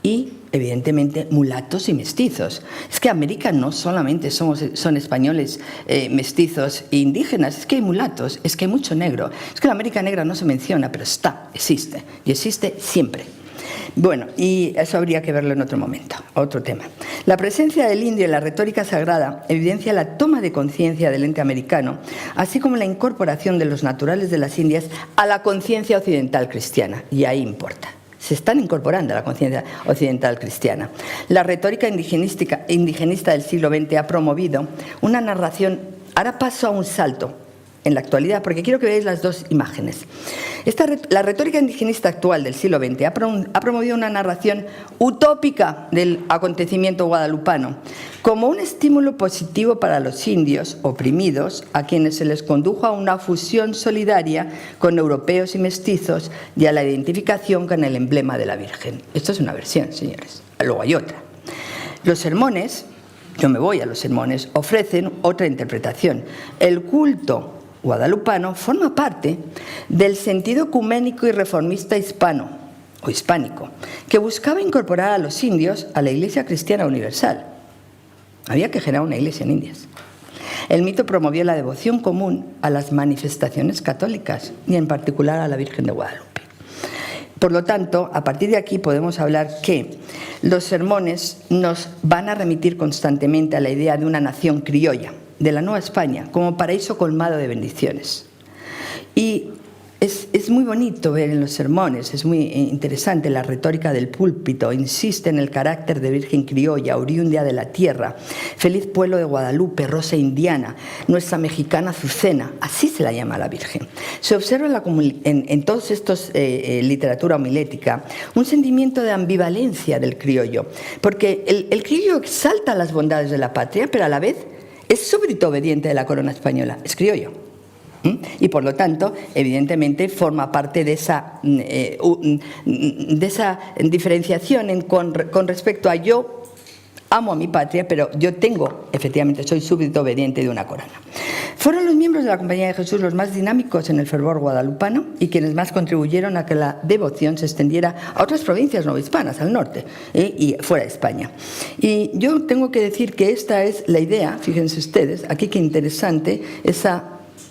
Y, evidentemente, mulatos y mestizos. Es que América no solamente son españoles, mestizos e indígenas, es que hay mulatos, es que hay mucho negro. Es que la América negra no se menciona, pero existe, y existe siempre. Bueno, y eso habría que verlo en otro momento, otro tema. La presencia del indio en la retórica sagrada evidencia la toma de conciencia del ente americano, así como la incorporación de los naturales de las Indias a la conciencia occidental cristiana, y ahí importa. Se están incorporando a la conciencia occidental cristiana. La retórica indigenista del siglo XX ha promovido una narración. Ahora paso a un salto en la actualidad, porque quiero que veáis las dos imágenes. La retórica indigenista actual del siglo XX ha promovido una narración utópica del acontecimiento guadalupano como un estímulo positivo para los indios oprimidos, a quienes se les condujo a una fusión solidaria con europeos y mestizos y a la identificación con el emblema de la Virgen. Esto es una versión, señores. Luego hay otra. Los sermones, yo me voy a los sermones, ofrecen otra interpretación. El culto guadalupano forma parte del sentido ecuménico y reformista hispano o hispánico, que buscaba incorporar a los indios a la Iglesia Cristiana Universal. Había que generar una iglesia en Indias. El mito promovió la devoción común a las manifestaciones católicas y en particular a la Virgen de Guadalupe. Por lo tanto, a partir de aquí podemos hablar que los sermones nos van a remitir constantemente a la idea de una nación criolla, de la Nueva España, como paraíso colmado de bendiciones. Y es muy bonito ver en los sermones, es muy interesante la retórica del púlpito, insiste en el carácter de virgen criolla, oriunda de la tierra, feliz pueblo de Guadalupe, rosa indiana, nuestra mexicana Azucena, así se la llama a la Virgen. Se observa en todos estos literatura homilética un sentimiento de ambivalencia del criollo, porque el criollo exalta las bondades de la patria, pero a la vez es súbdito obediente de la corona española, es criollo. Y por lo tanto, evidentemente, forma parte de esa diferenciación con respecto a yo amo a mi patria, pero yo tengo, efectivamente, soy súbdito obediente de una corona. Fueron los miembros de la Compañía de Jesús los más dinámicos en el fervor guadalupano y quienes más contribuyeron a que la devoción se extendiera a otras provincias novohispanas, al norte y fuera de España. Y yo tengo que decir que esta es la idea, fíjense ustedes, aquí qué interesante, esa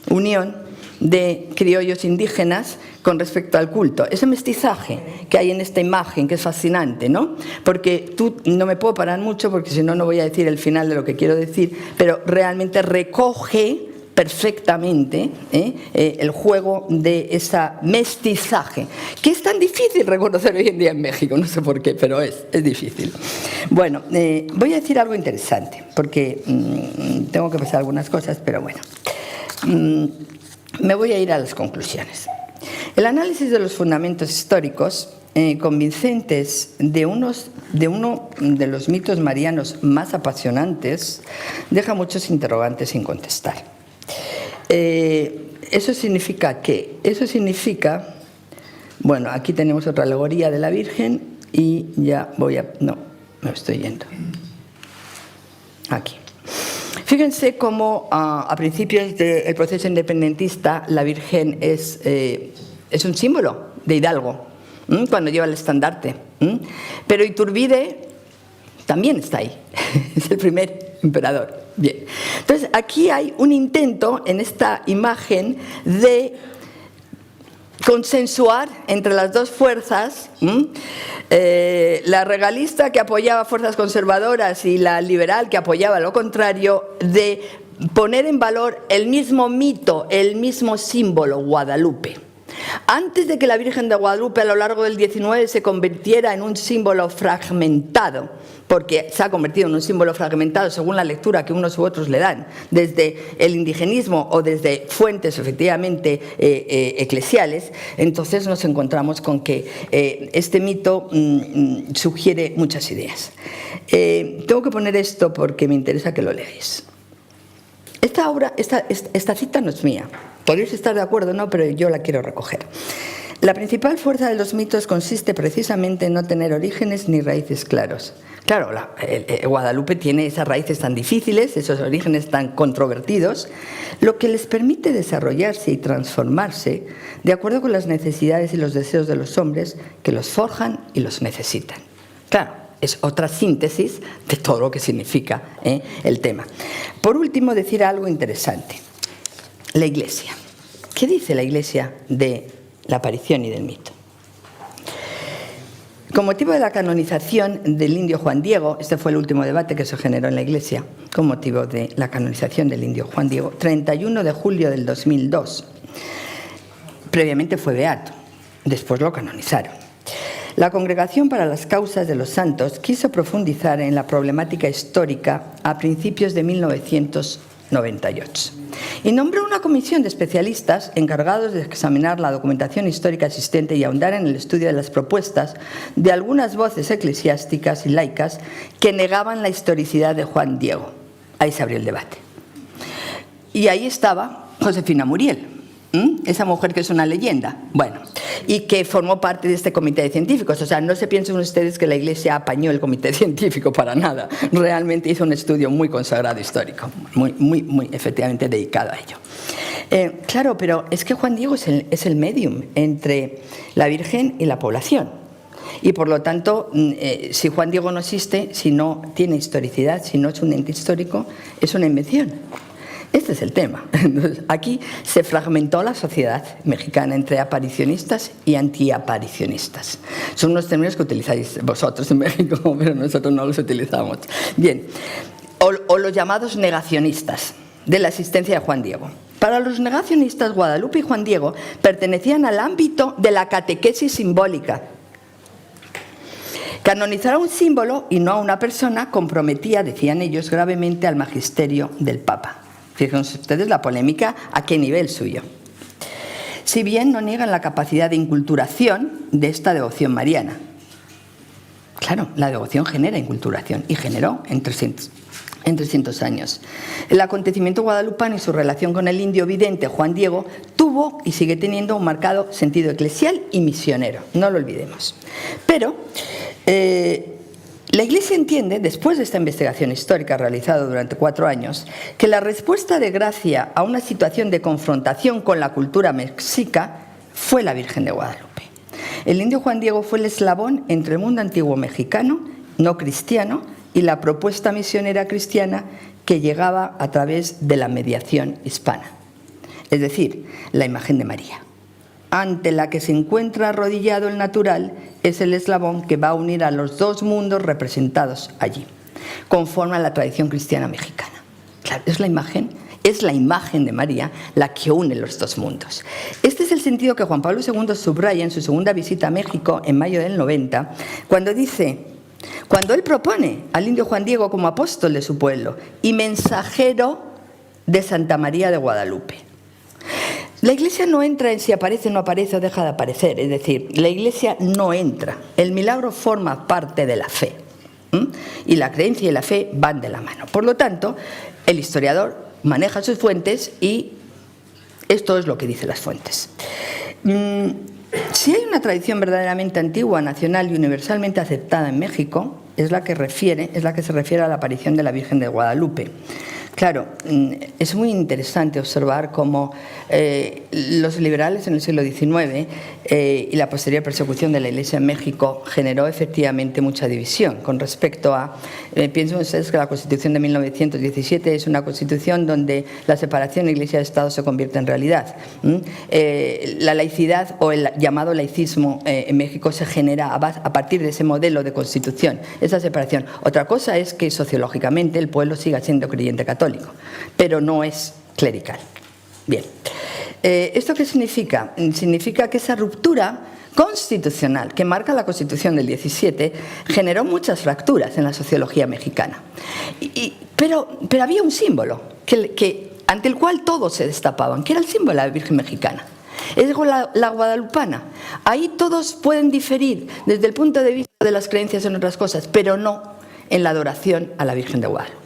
unión de criollos indígenas con respecto al culto. Ese mestizaje que hay en esta imagen, que es fascinante, ¿no? Porque no me puedo parar mucho, porque si no, no voy a decir el final de lo que quiero decir, pero realmente recoge perfectamente el juego de ese mestizaje, que es tan difícil reconocer hoy en día en México, no sé por qué, pero es difícil. Bueno, voy a decir algo interesante, porque tengo que pasar algunas cosas, pero bueno. Me voy a ir a las conclusiones. El análisis de los fundamentos históricos convincentes de uno de los mitos marianos más apasionantes deja muchos interrogantes sin contestar. ¿Eso significa qué? Eso significa, bueno, aquí tenemos otra alegoría de la Virgen y ya voy a... No, me estoy yendo. Aquí. Fíjense cómo a principios del proceso independentista la Virgen es un símbolo de Hidalgo, cuando lleva el estandarte. Pero Iturbide también está ahí, es el primer emperador. Bien. Entonces, aquí hay un intento en esta imagen de consensuar entre las dos fuerzas, la regalista que apoyaba fuerzas conservadoras y la liberal que apoyaba lo contrario, de poner en valor el mismo mito, el mismo símbolo, Guadalupe. Antes de que la Virgen de Guadalupe a lo largo del XIX se convirtiera en un símbolo fragmentado, porque se ha convertido en un símbolo fragmentado según la lectura que unos u otros le dan, desde el indigenismo o desde fuentes efectivamente eclesiales, entonces nos encontramos con que este mito sugiere muchas ideas. Tengo que poner esto porque me interesa que lo leáis. Esta cita no es mía. Podéis estar de acuerdo o no, pero yo la quiero recoger. La principal fuerza de los mitos consiste precisamente en no tener orígenes ni raíces claros. Claro, Guadalupe tiene esas raíces tan difíciles, esos orígenes tan controvertidos, lo que les permite desarrollarse y transformarse de acuerdo con las necesidades y los deseos de los hombres que los forjan y los necesitan. Claro, es otra síntesis de todo lo que significa el tema. Por último, decir algo interesante. La Iglesia. ¿Qué dice la Iglesia de la aparición y del mito? Con motivo de la canonización del indio Juan Diego, este fue el último debate que se generó en la Iglesia, con motivo de la canonización del indio Juan Diego, 31 de julio del 2002. Previamente fue beato, después lo canonizaron. La Congregación para las Causas de los Santos quiso profundizar en la problemática histórica a principios de 1998 y nombró una comisión de especialistas encargados de examinar la documentación histórica existente y ahondar en el estudio de las propuestas de algunas voces eclesiásticas y laicas que negaban la historicidad de Juan Diego. Ahí se abrió el debate. Y ahí estaba Josefina Muriel, esa mujer que es una leyenda, bueno, y que formó parte de este comité de científicos. O sea, no se piensen ustedes que la Iglesia apañó el comité científico para nada. Realmente hizo un estudio muy consagrado histórico, muy efectivamente dedicado a ello. Claro, pero es que Juan Diego es el medium entre la Virgen y la población. Y por lo tanto, si Juan Diego no existe, si no tiene historicidad, si no es un ente histórico, es una invención. Este es el tema. Entonces, aquí se fragmentó la sociedad mexicana entre aparicionistas y antiaparicionistas. Son unos términos que utilizáis vosotros en México, pero nosotros no los utilizamos. Bien, o los llamados negacionistas de la existencia de Juan Diego. Para los negacionistas, Guadalupe y Juan Diego pertenecían al ámbito de la catequesis simbólica. Canonizar a un símbolo y no a una persona comprometía, decían ellos, gravemente al magisterio del Papa. Fíjense ustedes la polémica a qué nivel suyo. Si bien no niegan la capacidad de inculturación de esta devoción mariana. Claro, la devoción genera inculturación y generó en 300 años. El acontecimiento guadalupano y su relación con el indio vidente Juan Diego tuvo y sigue teniendo un marcado sentido eclesial y misionero, no lo olvidemos. Pero La Iglesia entiende, después de esta investigación histórica realizada durante 4 años, que la respuesta de gracia a una situación de confrontación con la cultura mexica fue la Virgen de Guadalupe. El indio Juan Diego fue el eslabón entre el mundo antiguo mexicano, no cristiano, y la propuesta misionera cristiana que llegaba a través de la mediación hispana, es decir, la imagen de María, ante la que se encuentra arrodillado el natural. Es el eslabón que va a unir a los dos mundos representados allí, conforme a la tradición cristiana mexicana. Claro, es la imagen de María la que une los dos mundos. Este es el sentido que Juan Pablo II subraya en su segunda visita a México en mayo del 90, cuando él propone al indio Juan Diego como apóstol de su pueblo y mensajero de Santa María de Guadalupe. La Iglesia no entra en si aparece, no aparece o deja de aparecer, es decir, la Iglesia no entra. El milagro forma parte de la fe, y la creencia y la fe van de la mano. Por lo tanto, el historiador maneja sus fuentes y esto es lo que dicen las fuentes. Si hay una tradición verdaderamente antigua, nacional y universalmente aceptada en México, es la que se refiere a la aparición de la Virgen de Guadalupe. Claro, es muy interesante observar cómo los liberales en el siglo XIX y la posterior persecución de la Iglesia en México generó efectivamente mucha división con respecto a... piensen ustedes que la Constitución de 1917 es una constitución donde la separación de Iglesia y Estado se convierte en realidad. La laicidad o el llamado laicismo en México se genera a partir de ese modelo de constitución, esa separación. Otra cosa es que sociológicamente el pueblo siga siendo creyente católico, pero no es clerical. Bien, ¿esto qué significa? Significa que esa ruptura constitucional que marca la Constitución del 17 generó muchas fracturas en la sociología mexicana. Pero había un símbolo ante el cual todos se destapaban, que era el símbolo de la Virgen mexicana. Es la guadalupana. Ahí todos pueden diferir desde el punto de vista de las creencias en otras cosas, pero no en la adoración a la Virgen de Guadalupe.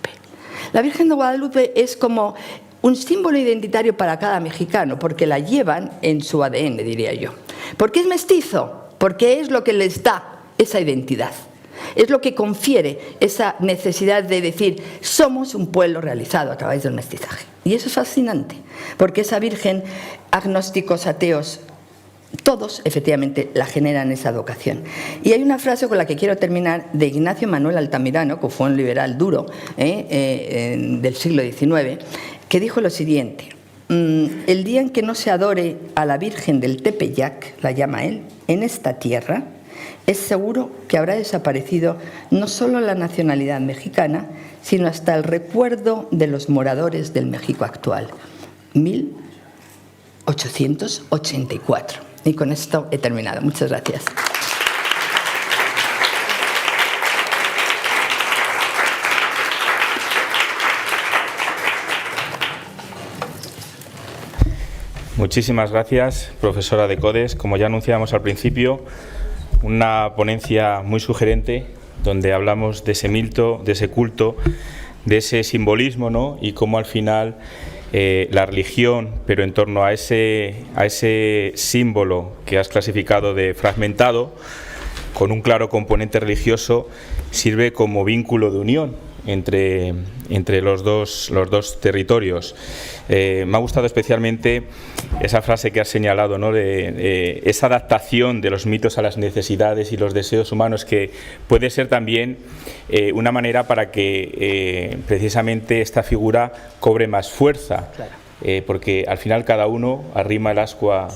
La Virgen de Guadalupe es como un símbolo identitario para cada mexicano, porque la llevan en su ADN, diría yo. ¿Por qué es mestizo? Porque es lo que les da esa identidad. Es lo que confiere esa necesidad de decir, somos un pueblo realizado a través del mestizaje. Y eso es fascinante, porque esa Virgen, agnósticos, ateos, todos efectivamente la generan esa vocación. Y hay una frase con la que quiero terminar de Ignacio Manuel Altamirano, que fue un liberal duro del siglo XIX, que dijo lo siguiente: el día en que no se adore a la Virgen del Tepeyac, la llama él, en esta tierra, es seguro que habrá desaparecido no solo la nacionalidad mexicana, sino hasta el recuerdo de los moradores del México actual. 1884. Y con esto he terminado. Muchas gracias. Muchísimas gracias, profesora de Codes. Como ya anunciábamos al principio, una ponencia muy sugerente donde hablamos de ese mito, de ese culto, de ese simbolismo, ¿no? Y cómo al final la religión, pero en torno a ese símbolo que has clasificado de fragmentado, con un claro componente religioso, sirve como vínculo de unión entre los dos territorios. Me ha gustado especialmente esa frase que has señalado, ¿no? de esa adaptación de los mitos a las necesidades y los deseos humanos, que puede ser también una manera para que precisamente esta figura cobre más fuerza, claro. Porque al final cada uno arrima el ascua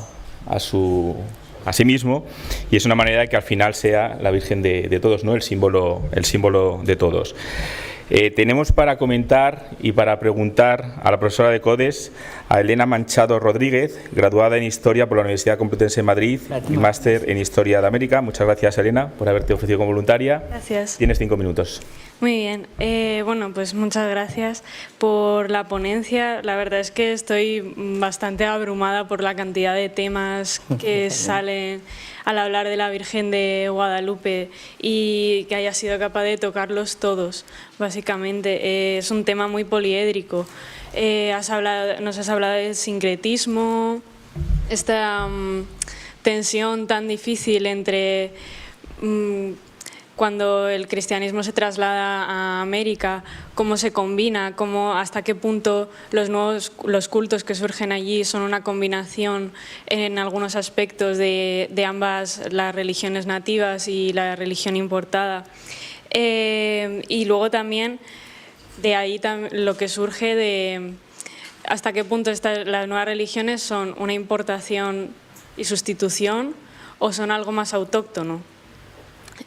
a sí mismo, y es una manera de que al final sea la Virgen de todos, ¿no? el símbolo de todos. Tenemos para comentar y para preguntar a la profesora de Codes a Elena Manchado Rodríguez, graduada en Historia por la Universidad Complutense de Madrid y máster en Historia de América. Muchas gracias, Elena, por haberte ofrecido como voluntaria. Gracias. Tienes 5 minutos. Muy bien. Bueno, pues muchas gracias por la ponencia. La verdad es que estoy bastante abrumada por la cantidad de temas que salen al hablar de la Virgen de Guadalupe y que haya sido capaz de tocarlos todos, básicamente. Es un tema muy poliédrico. Nos has hablado del sincretismo, esta tensión tan difícil entre cuando el cristianismo se traslada a América, cómo se combina, hasta qué punto los cultos que surgen allí son una combinación en algunos aspectos de ambas, las religiones nativas y la religión importada. Y luego también de ahí lo que surge de hasta qué punto las nuevas religiones son una importación y sustitución o son algo más autóctono.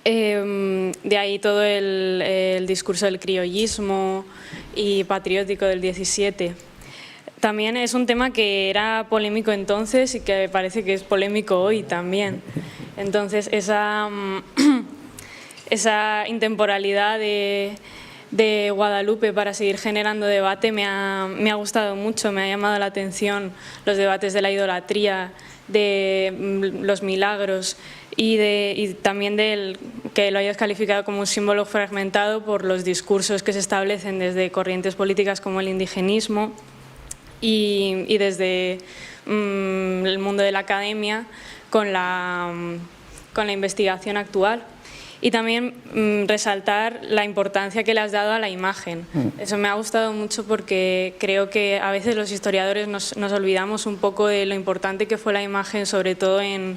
De ahí todo el discurso del criollismo y patriótico del 17. También es un tema que era polémico entonces y que parece que es polémico hoy también. Entonces esa intemporalidad de Guadalupe para seguir generando debate me ha gustado mucho, me ha llamado la atención los debates de la idolatría, de los milagros y también que lo hayas calificado como un símbolo fragmentado por los discursos que se establecen desde corrientes políticas como el indigenismo y desde el mundo de la academia con la investigación actual. Y también resaltar la importancia que le has dado a la imagen. Eso me ha gustado mucho porque creo que a veces los historiadores nos olvidamos un poco de lo importante que fue la imagen, sobre todo en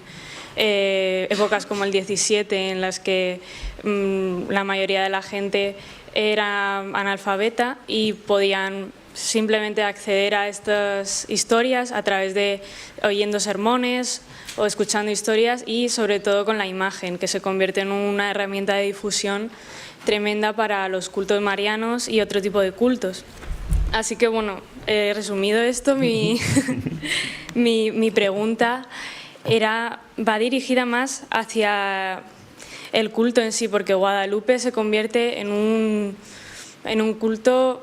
épocas como el 17, en las que la mayoría de la gente era analfabeta y podían simplemente acceder a estas historias a través de oyendo sermones o escuchando historias y sobre todo con la imagen, que se convierte en una herramienta de difusión tremenda para los cultos marianos y otro tipo de cultos. Así que bueno, resumido esto, mi pregunta va dirigida más hacia el culto en sí, porque Guadalupe se convierte en un culto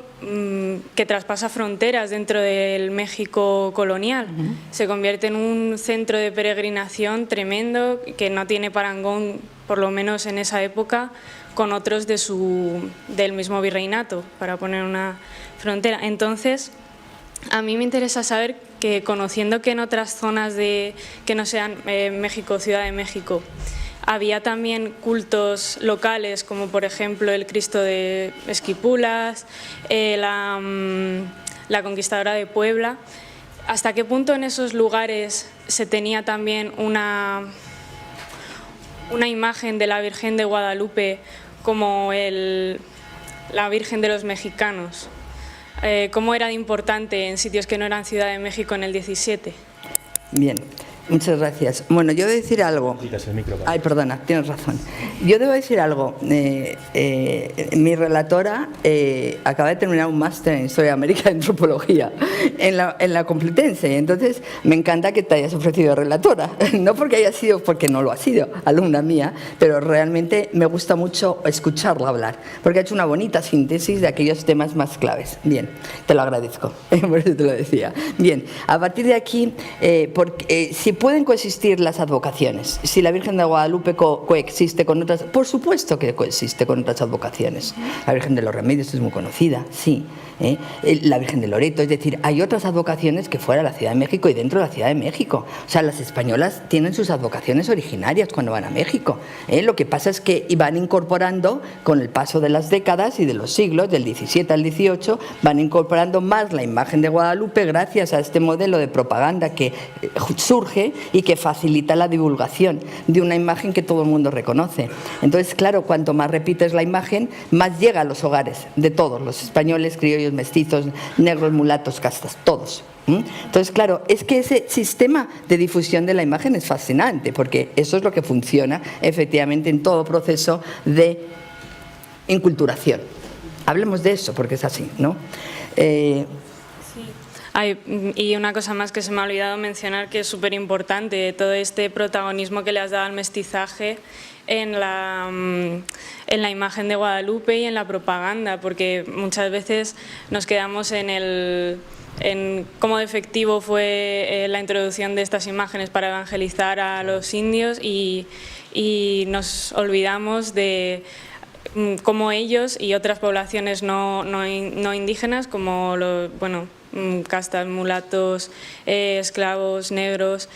que traspasa fronteras dentro del México colonial. Se convierte en un centro de peregrinación tremendo que no tiene parangón, por lo menos en esa época, con otros del mismo virreinato, para poner una frontera. Entonces, a mí me interesa saber que, conociendo que en otras zonas que no sean México, Ciudad de México, había también cultos locales, como por ejemplo el Cristo de Esquipulas, la Conquistadora de Puebla. ¿Hasta qué punto en esos lugares se tenía también una imagen de la Virgen de Guadalupe como la Virgen de los mexicanos? ¿Cómo era de importante en sitios que no eran Ciudad de México en el 17? Bien. Muchas gracias. Bueno, yo debo decir algo. Ay, perdona, tienes razón. Yo debo decir algo. Mi relatora acaba de terminar un máster en Historia de América y Antropología en la Complutense. Entonces, me encanta que te hayas ofrecido relatora. No porque no lo ha sido, alumna mía, pero realmente me gusta mucho escucharla hablar, porque ha hecho una bonita síntesis de aquellos temas más claves. Bien, te lo agradezco. Por eso te lo decía. Bien, a partir de aquí, si pueden coexistir las advocaciones, si la Virgen de Guadalupe coexiste con otras, por supuesto que coexiste con otras advocaciones. La Virgen de los Remedios es muy conocida, sí. La Virgen de Loreto, es decir, hay otras advocaciones que fuera de la Ciudad de México y dentro de la Ciudad de México. O sea, las españolas tienen sus advocaciones originarias cuando van a México. Lo que pasa es que van incorporando, con el paso de las décadas y de los siglos, del 17 al 18, van incorporando más la imagen de Guadalupe gracias a este modelo de propaganda que surge y que facilita la divulgación de una imagen que todo el mundo reconoce. Entonces, claro, cuanto más repites la imagen, más llega a los hogares de todos, los españoles, criollos, mestizos, negros, mulatos, castas, todos. Entonces, claro, es que ese sistema de difusión de la imagen es fascinante, porque eso es lo que funciona efectivamente en todo proceso de inculturación. Hablemos de eso, porque es así, ¿no? Y una cosa más que se me ha olvidado mencionar, que es súper importante, todo este protagonismo que le has dado al mestizaje en la imagen de Guadalupe y en la propaganda, porque muchas veces nos quedamos en cómo de efectivo fue la introducción de estas imágenes para evangelizar a los indios y nos olvidamos de cómo ellos y otras poblaciones no indígenas, como castas, mulatos, esclavos, negros,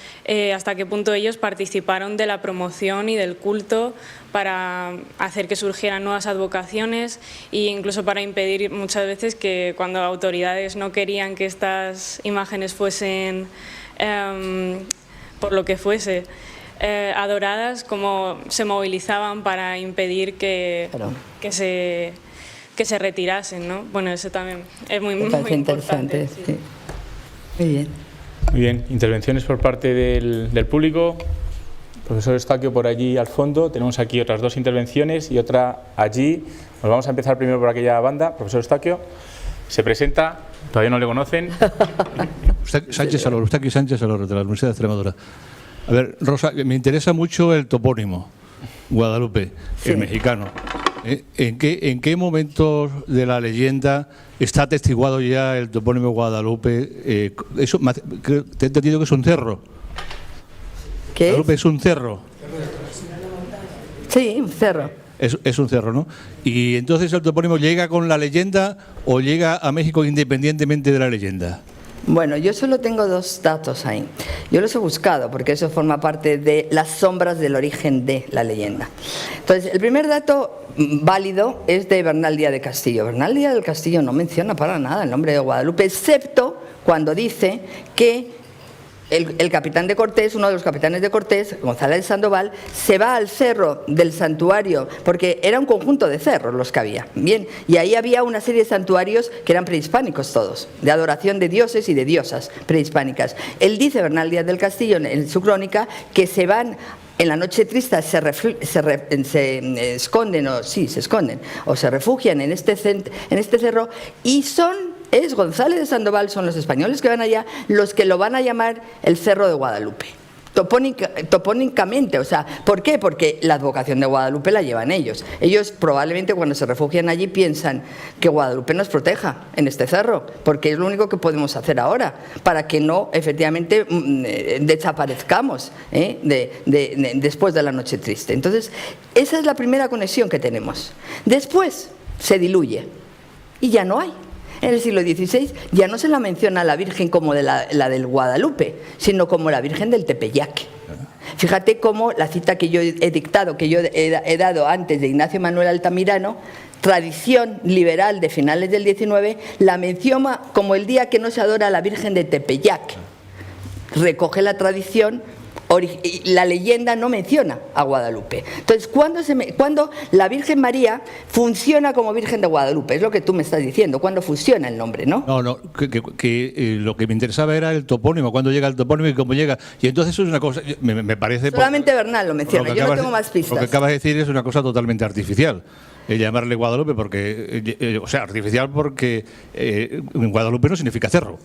hasta qué punto ellos participaron de la promoción y del culto para hacer que surgieran nuevas advocaciones e incluso para impedir muchas veces que cuando autoridades no querían que estas imágenes fuesen por lo que fuese adoradas, como se movilizaban para impedir que se retirasen, ¿no? Bueno, eso también es muy interesante. Sí. Sí. Muy bien. Muy bien, intervenciones por parte del público. Profesor Eustaquio, por allí al fondo. Tenemos aquí otras dos intervenciones y otra allí. Nos vamos a empezar primero por aquella banda. Profesor Eustaquio, se presenta, todavía no le conocen. Eustaquio Sánchez Alor, de la Universidad de Extremadura. A ver, Rosa, me interesa mucho el topónimo Guadalupe, sí, el mexicano. ¿En qué momentos de la leyenda está atestiguado ya el topónimo Guadalupe? Eso, te he entendido que es un cerro. ¿Qué Guadalupe es un cerro. Sí, un cerro. Es un cerro, ¿no? Y entonces el topónimo llega con la leyenda o llega a México independientemente de la leyenda. Bueno, yo solo tengo dos datos ahí. Yo los he buscado porque eso forma parte de las sombras del origen de la leyenda. Entonces, el primer dato válido es de Bernal Díaz de Castillo. Bernal Díaz del Castillo no menciona para nada el nombre de Guadalupe, excepto cuando dice que el capitán de Cortés, uno de los capitanes de Cortés, González de Sandoval, se va al cerro del santuario, porque era un conjunto de cerros los que había, bien, y ahí había una serie de santuarios que eran prehispánicos todos, de adoración de dioses y de diosas prehispánicas. Él dice, Bernal Díaz del Castillo, en su crónica, que se van en la noche triste, se esconden o se refugian en este cerro, y es González de Sandoval, son los españoles que van allá, los que lo van a llamar el Cerro de Guadalupe. Topónicamente, o sea, ¿por qué? Porque la advocación de Guadalupe la llevan ellos. Ellos probablemente cuando se refugian allí piensan que Guadalupe nos proteja en este cerro, porque es lo único que podemos hacer ahora, para que no efectivamente desaparezcamos después de la noche triste. Entonces, esa es la primera conexión que tenemos. Después se diluye y ya no hay. En el siglo XVI ya no se la menciona a la Virgen como la del Guadalupe, sino como la Virgen del Tepeyac. Fíjate cómo la cita que yo he dictado, que yo he dado antes de Ignacio Manuel Altamirano, tradición liberal de finales del XIX, la menciona como el día que no se adora a la Virgen de Tepeyac. Recoge la tradición. La leyenda no menciona a Guadalupe. Entonces, ¿cuándo la Virgen María funciona como Virgen de Guadalupe? Es lo que tú me estás diciendo, ¿cuándo funciona el nombre, no? No, lo que me interesaba era el topónimo, cuándo llega el topónimo y cómo llega. Y entonces eso es una cosa, me parece... Solamente Bernal lo menciona, yo no tengo más pistas. Lo que acabas de decir es una cosa totalmente artificial. Llamarle Guadalupe porque... o sea, artificial porque Guadalupe no significa cerro.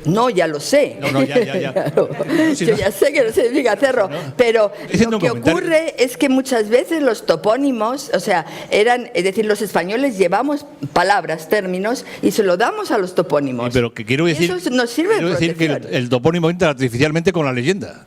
No, ya lo sé. No, ya. Claro. Yo ya sé que no significa cerro, pero lo que ocurre es que muchas veces los topónimos, o sea, es decir, los españoles llevamos palabras, términos, y se lo damos a los topónimos. Pero que quiero decir, eso nos sirve quiero decir que el topónimo entra artificialmente con la leyenda.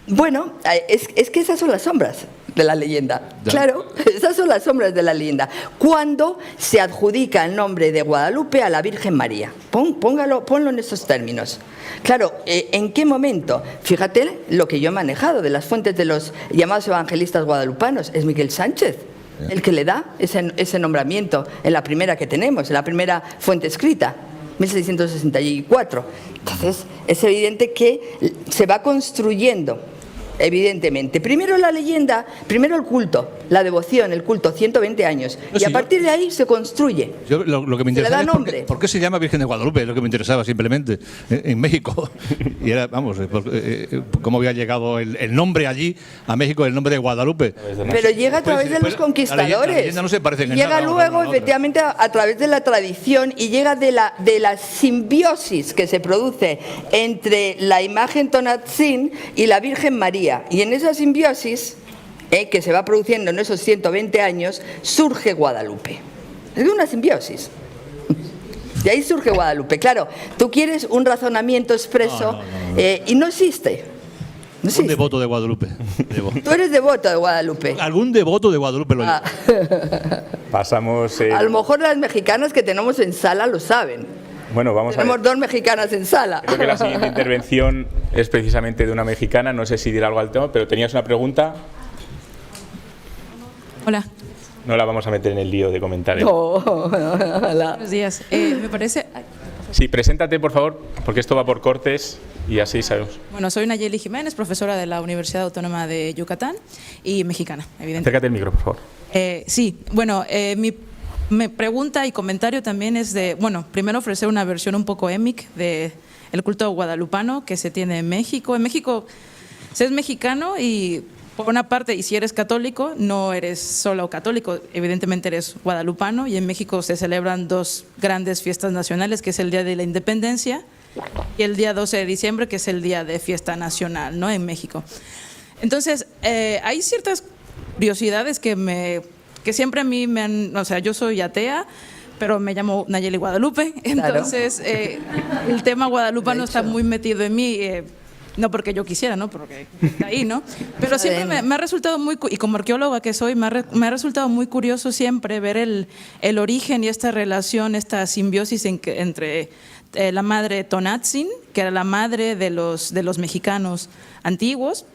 Bueno, es que esas son las sombras de la leyenda. Ya. Claro, esas son las sombras de la leyenda. Cuando se adjudica el nombre de Guadalupe a la Virgen María. Ponlo en esos términos. Claro, ¿en qué momento? Fíjate lo que yo he manejado de las fuentes de los llamados evangelistas guadalupanos. Es Miguel Sánchez el que le da ese nombramiento en la primera que tenemos, en la primera fuente escrita. 1664. Entonces, es evidente que se va construyendo, evidentemente. Primero la leyenda, primero el culto, la devoción, el culto, 120 años. Y a partir de ahí se construye. Lo que me interesa es por qué se llama Virgen de Guadalupe, es lo que me interesaba simplemente, en México. Y era, vamos, cómo había llegado el nombre allí, a México, el nombre de Guadalupe. Pero llega a través de los conquistadores. La leyenda no se parece en llega nada, luego, efectivamente, a través de la tradición y llega de la simbiosis que se produce entre la imagen Tonatzin y la Virgen María. Y en esa simbiosis que se va produciendo en esos 120 años, surge Guadalupe. Es una simbiosis. De ahí surge Guadalupe. Claro, tú quieres un razonamiento expreso y no existe. No existe. Un devoto de Guadalupe. Tú eres devoto de Guadalupe. Algún devoto de Guadalupe lo Pasamos... A lo mejor las mexicanas que tenemos en sala lo saben. Bueno, vamos a ver. Tenemos 2 mexicanas en sala. Creo que la siguiente intervención es precisamente de una mexicana. No sé si dirá algo al tema, pero ¿tenías una pregunta? Hola. No la vamos a meter en el lío de comentarios. Buenos días. Me parece... Sí, preséntate, por favor, porque esto va por cortes y así sabemos. Bueno, soy Nayeli Jiménez, profesora de la Universidad Autónoma de Yucatán y mexicana, evidentemente. Acércate el micro, por favor. Sí, bueno, mi pregunta y comentario también es de, bueno, primero ofrecer una versión un poco émic de el culto guadalupano que se tiene en México. En México se es mexicano y por una parte, y si eres católico, no eres solo católico, evidentemente eres guadalupano, y en México se celebran 2 grandes fiestas nacionales, que es el Día de la Independencia y el día 12 de diciembre, que es el Día de Fiesta Nacional, ¿no?, en México. Entonces, hay ciertas curiosidades que siempre a mí me han... O sea, yo soy atea, pero me llamo Nayeli Guadalupe, entonces el tema guadalupano está muy metido en mí, no porque yo quisiera, ¿no?, porque está ahí, ¿no? Pero siempre me ha resultado muy, y como arqueóloga que soy, me ha resultado muy curioso siempre ver el origen y esta relación, esta simbiosis entre la madre Tonatzin, que era la madre de los mexicanos antiguos.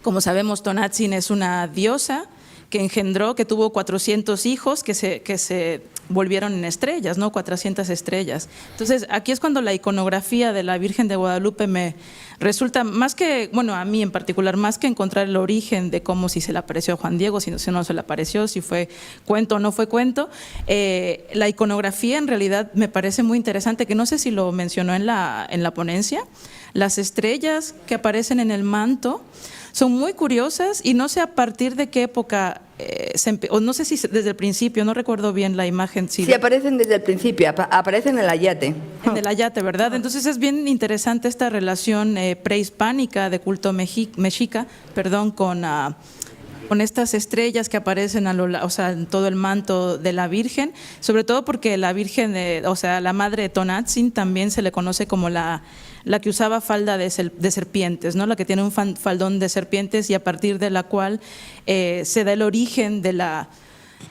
Como sabemos, Tonatzin es una diosa que engendró, que tuvo 400 hijos que se volvieron en estrellas, ¿no? 400 estrellas. Entonces, aquí es cuando la iconografía de la Virgen de Guadalupe me resulta, más que, bueno, a mí en particular, más que encontrar el origen de cómo, si se le apareció a Juan Diego, si no se le apareció, si fue cuento o no fue cuento, la iconografía en realidad me parece muy interesante, que no sé si lo mencionó en la ponencia, las estrellas que aparecen en el manto son muy curiosas y no sé a partir de qué época, o no sé si desde el principio, no recuerdo bien la imagen. Sí, aparecen desde el principio, aparecen en el ayate. En el ayate, ¿verdad? Entonces es bien interesante esta relación prehispánica de culto mexica, con estas estrellas que aparecen en todo el manto de la Virgen, sobre todo porque la Virgen, la madre de Tonatzin también se le conoce como la que usaba falda de serpientes, ¿no?, la que tiene un faldón de serpientes, y a partir de la cual se da el origen de la,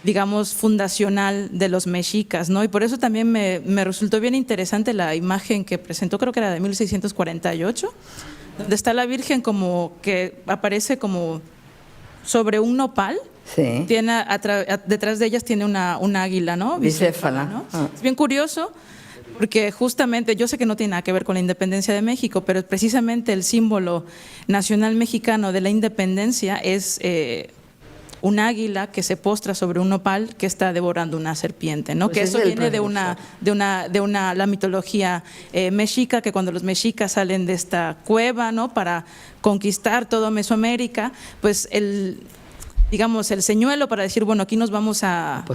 digamos, fundacional de los mexicas, ¿no? Y por eso también me resultó bien interesante la imagen que presentó, creo que era de 1648, donde está la Virgen como que aparece como sobre un nopal. Sí. Tiene detrás de ellas tiene una águila, ¿no? Bicéfala, ¿no? Es bien curioso porque justamente, yo sé que no tiene nada que ver con la independencia de México, pero precisamente el símbolo nacional mexicano de la independencia es un águila que se postra sobre un nopal que está devorando una serpiente, ¿no? Pues que eso viene de la mitología mexica, que cuando los mexicas salen de esta cueva, ¿no?, para conquistar toda Mesoamérica, pues el señuelo para decir, bueno, aquí nos vamos a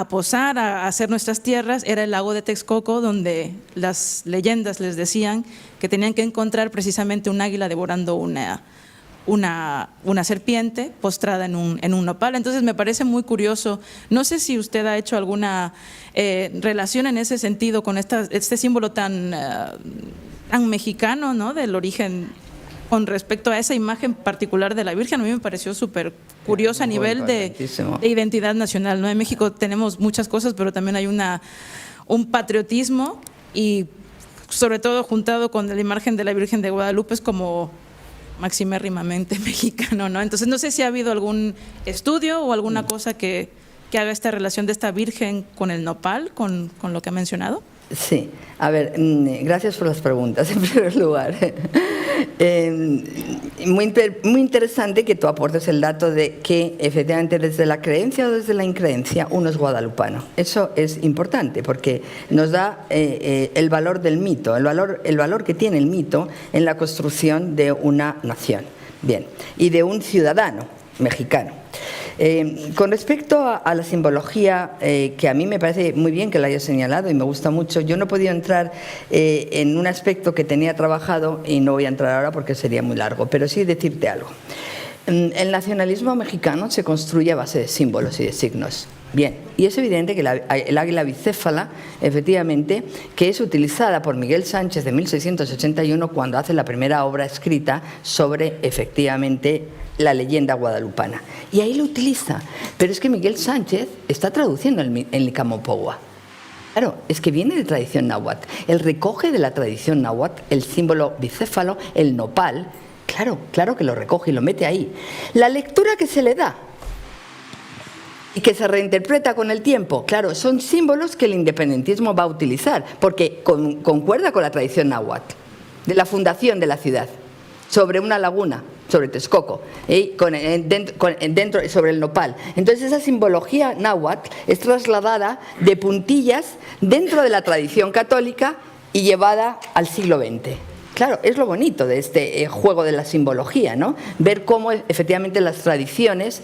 posar, a hacer nuestras tierras, era el lago de Texcoco, donde las leyendas les decían que tenían que encontrar precisamente un águila devorando una serpiente postrada en un nopal. Entonces me parece muy curioso. No sé si usted ha hecho alguna relación en ese sentido con este símbolo tan mexicano, ¿no?, del origen, con respecto a esa imagen particular de la Virgen. A mí me pareció súper curiosa a nivel de identidad nacional, ¿no? En México tenemos muchas cosas, pero también hay un patriotismo, y sobre todo juntado con la imagen de la Virgen de Guadalupe es como maximérrimamente mexicano, ¿no? Entonces no sé si ha habido algún estudio o alguna cosa que haga esta relación de esta Virgen con el nopal, con lo que ha mencionado. Sí, a ver, gracias por las preguntas en primer lugar. Muy interesante que tú aportes el dato de que efectivamente desde la creencia o desde la increencia uno es guadalupano. Eso es importante porque nos da el valor del mito, el valor que tiene el mito en la construcción de una nación, bien, y de un ciudadano mexicano. Con respecto a la simbología, que a mí me parece muy bien que la haya señalado y me gusta mucho, yo no he podido entrar en un aspecto que tenía trabajado y no voy a entrar ahora porque sería muy largo, pero sí decirte algo. El nacionalismo mexicano se construye a base de símbolos y de signos. Bien, y es evidente que el águila bicéfala, efectivamente, que es utilizada por Miguel Sánchez de 1681 cuando hace la primera obra escrita sobre, efectivamente, la leyenda guadalupana. Y ahí lo utiliza. Pero es que Miguel Sánchez está traduciendo el Licamopowa. Claro, es que viene de tradición náhuatl. Él recoge de la tradición náhuatl el símbolo bicéfalo, el nopal. Claro que lo recoge y lo mete ahí. La lectura que se le da y que se reinterpreta con el tiempo, claro, son símbolos que el independentismo va a utilizar, porque concuerda con la tradición náhuatl, de la fundación de la ciudad, sobre una laguna, sobre Texcoco, sobre el nopal. Entonces esa simbología náhuatl es trasladada de puntillas dentro de la tradición católica y llevada al siglo XX. Claro, es lo bonito de este juego de la simbología, ¿no? Ver cómo efectivamente las tradiciones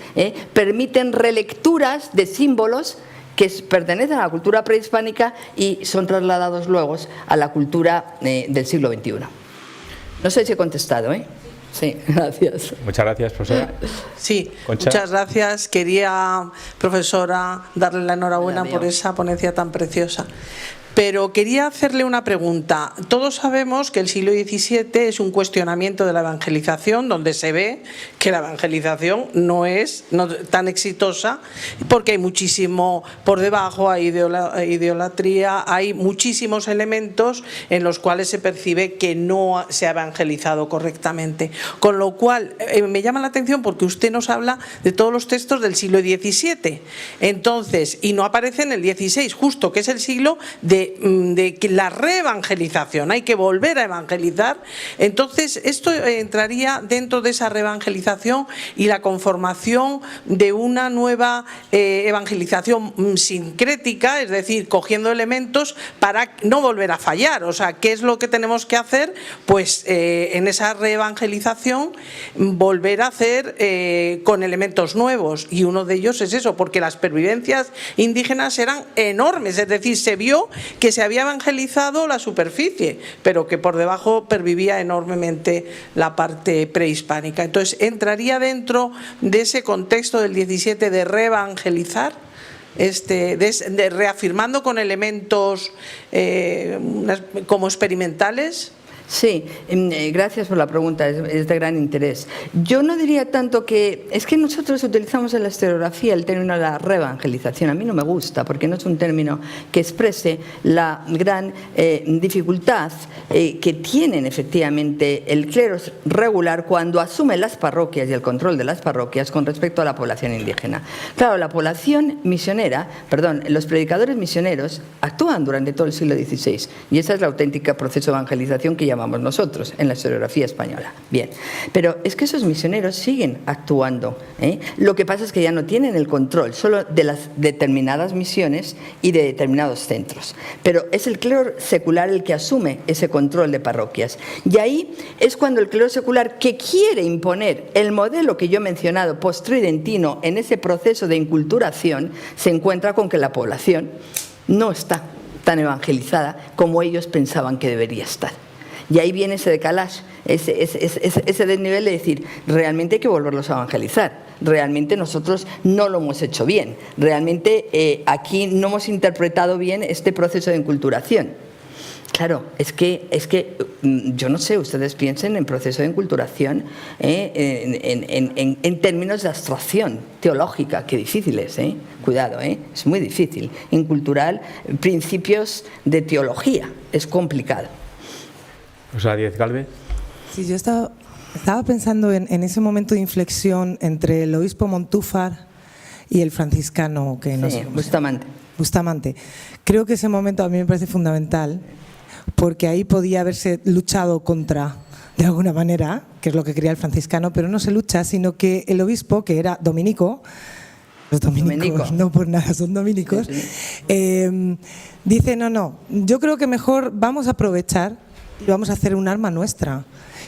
permiten relecturas de símbolos que pertenecen a la cultura prehispánica y son trasladados luego a la cultura del siglo XXI. No sé si he contestado, ¿eh? Sí, gracias. Muchas gracias, profesora. Sí, Concha. muchas gracias. Quería, profesora, darle la enhorabuena por esa ponencia tan preciosa. Pero quería hacerle una pregunta. Todos sabemos que el siglo XVII es un cuestionamiento de la evangelización, donde se ve que la evangelización no es tan exitosa, porque hay muchísimo por debajo, hay idolatría, hay muchísimos elementos en los cuales se percibe que no se ha evangelizado correctamente. Con lo cual, me llama la atención porque usted nos habla de todos los textos del siglo XVII. Entonces, y no aparece en el XVI, justo, que es el siglo de la reevangelización, hay que volver a evangelizar. Entonces esto entraría dentro de esa reevangelización y la conformación de una nueva evangelización sincrética, es decir, cogiendo elementos para no volver a fallar. O sea, ¿qué es lo que tenemos que hacer? Pues en esa reevangelización volver a hacer con elementos nuevos, y uno de ellos es eso, porque las pervivencias indígenas eran enormes, es decir, se vio que se había evangelizado la superficie, pero que por debajo pervivía enormemente la parte prehispánica. Entonces, ¿entraría dentro de ese contexto del 17 de reevangelizar? De reafirmando con elementos como experimentales. Sí, gracias por la pregunta, es de gran interés. Yo no diría tanto que... Es que nosotros utilizamos en la historiografía el término de la reevangelización. A mí no me gusta, porque no es un término que exprese la gran dificultad que tienen efectivamente el clero regular cuando asume las parroquias y el control de las parroquias con respecto a la población indígena. Claro, la población misionera, los predicadores misioneros actúan durante todo el siglo XVI, y esa es la auténtica proceso de evangelización que llamamos nosotros en la historiografía española. Bien, pero es que esos misioneros siguen actuando, ¿eh? Lo que pasa es que ya no tienen el control solo de las determinadas misiones y de determinados centros, pero es el clero secular el que asume ese control de parroquias, y ahí es cuando el clero secular, que quiere imponer el modelo que yo he mencionado posttridentino en ese proceso de inculturación, se encuentra con que la población no está tan evangelizada como ellos pensaban que debería estar. Y ahí viene ese decalaje, ese desnivel de decir, realmente hay que volverlos a evangelizar, realmente nosotros no lo hemos hecho bien, realmente aquí no hemos interpretado bien este proceso de enculturación. Claro, es que yo no sé, ustedes piensen en proceso de enculturación en términos de abstracción teológica, qué difícil es, cuidado, es muy difícil. Inculturar principios de teología es complicado. O sea, Díez Galvez. Sí, yo estaba pensando en ese momento de inflexión entre el obispo Montúfar y el franciscano que no sé, Bustamante. Creo que ese momento a mí me parece fundamental, porque ahí podía haberse luchado contra, de alguna manera, que es lo que quería el franciscano, pero no se lucha, sino que el obispo, que era dominico, los dominicos no por nada son dominicos, dice, no, yo creo que mejor vamos a aprovechar y vamos a hacer un arma nuestra.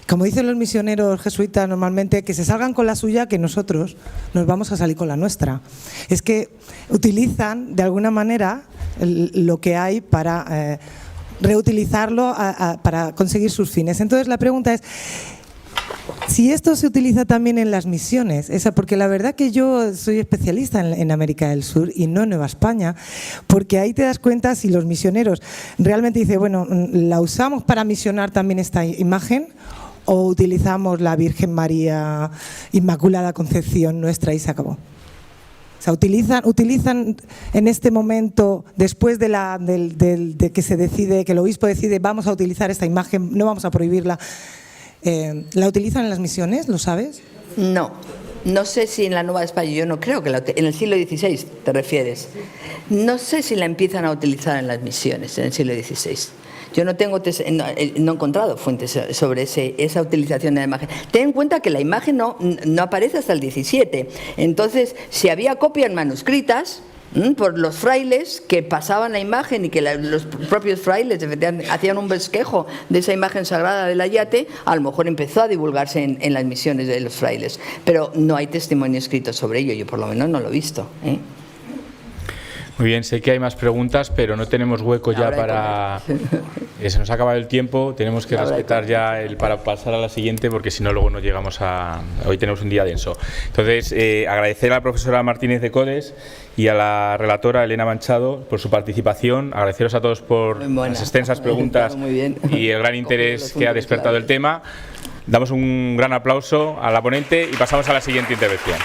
Como dicen los misioneros jesuitas normalmente, que se salgan con la suya, que nosotros nos vamos a salir con la nuestra. Es que utilizan de alguna manera lo que hay para reutilizarlo para conseguir sus fines. Entonces la pregunta es, si esto se utiliza también en las misiones, porque la verdad que yo soy especialista en América del Sur y no en Nueva España, porque ahí te das cuenta si los misioneros realmente dicen, bueno, ¿la usamos para misionar también esta imagen o utilizamos la Virgen María Inmaculada Concepción nuestra y se acabó? O sea, utilizan en este momento, después de que se decide, que el obispo decide vamos a utilizar esta imagen, no vamos a prohibirla, ¿la utilizan en las misiones? ¿Lo sabes? No. No sé si en la Nueva España, yo no creo que en el siglo XVI te refieres. No sé si la empiezan a utilizar en las misiones en el siglo XVI. Yo no he encontrado fuentes sobre esa utilización de la imagen. Ten en cuenta que la imagen no aparece hasta el 17. Entonces, si había copias manuscritas por los frailes que pasaban la imagen y que los propios frailes hacían un bosquejo de esa imagen sagrada del ayate, a lo mejor empezó a divulgarse en las misiones de los frailes. Pero no hay testimonio escrito sobre ello, yo por lo menos no lo he visto. Muy bien, sé que hay más preguntas, pero no tenemos hueco ya para... Se nos ha acabado el tiempo, tenemos que respetar ya para pasar a la siguiente, porque si no luego no llegamos a... Hoy tenemos un día denso. Entonces, agradecer a la profesora Martínez de Codes y a la relatora Elena Manchado por su participación, agradeceros a todos por las extensas preguntas y el gran interés que ha despertado el tema. Damos un gran aplauso a la ponente y pasamos a la siguiente intervención.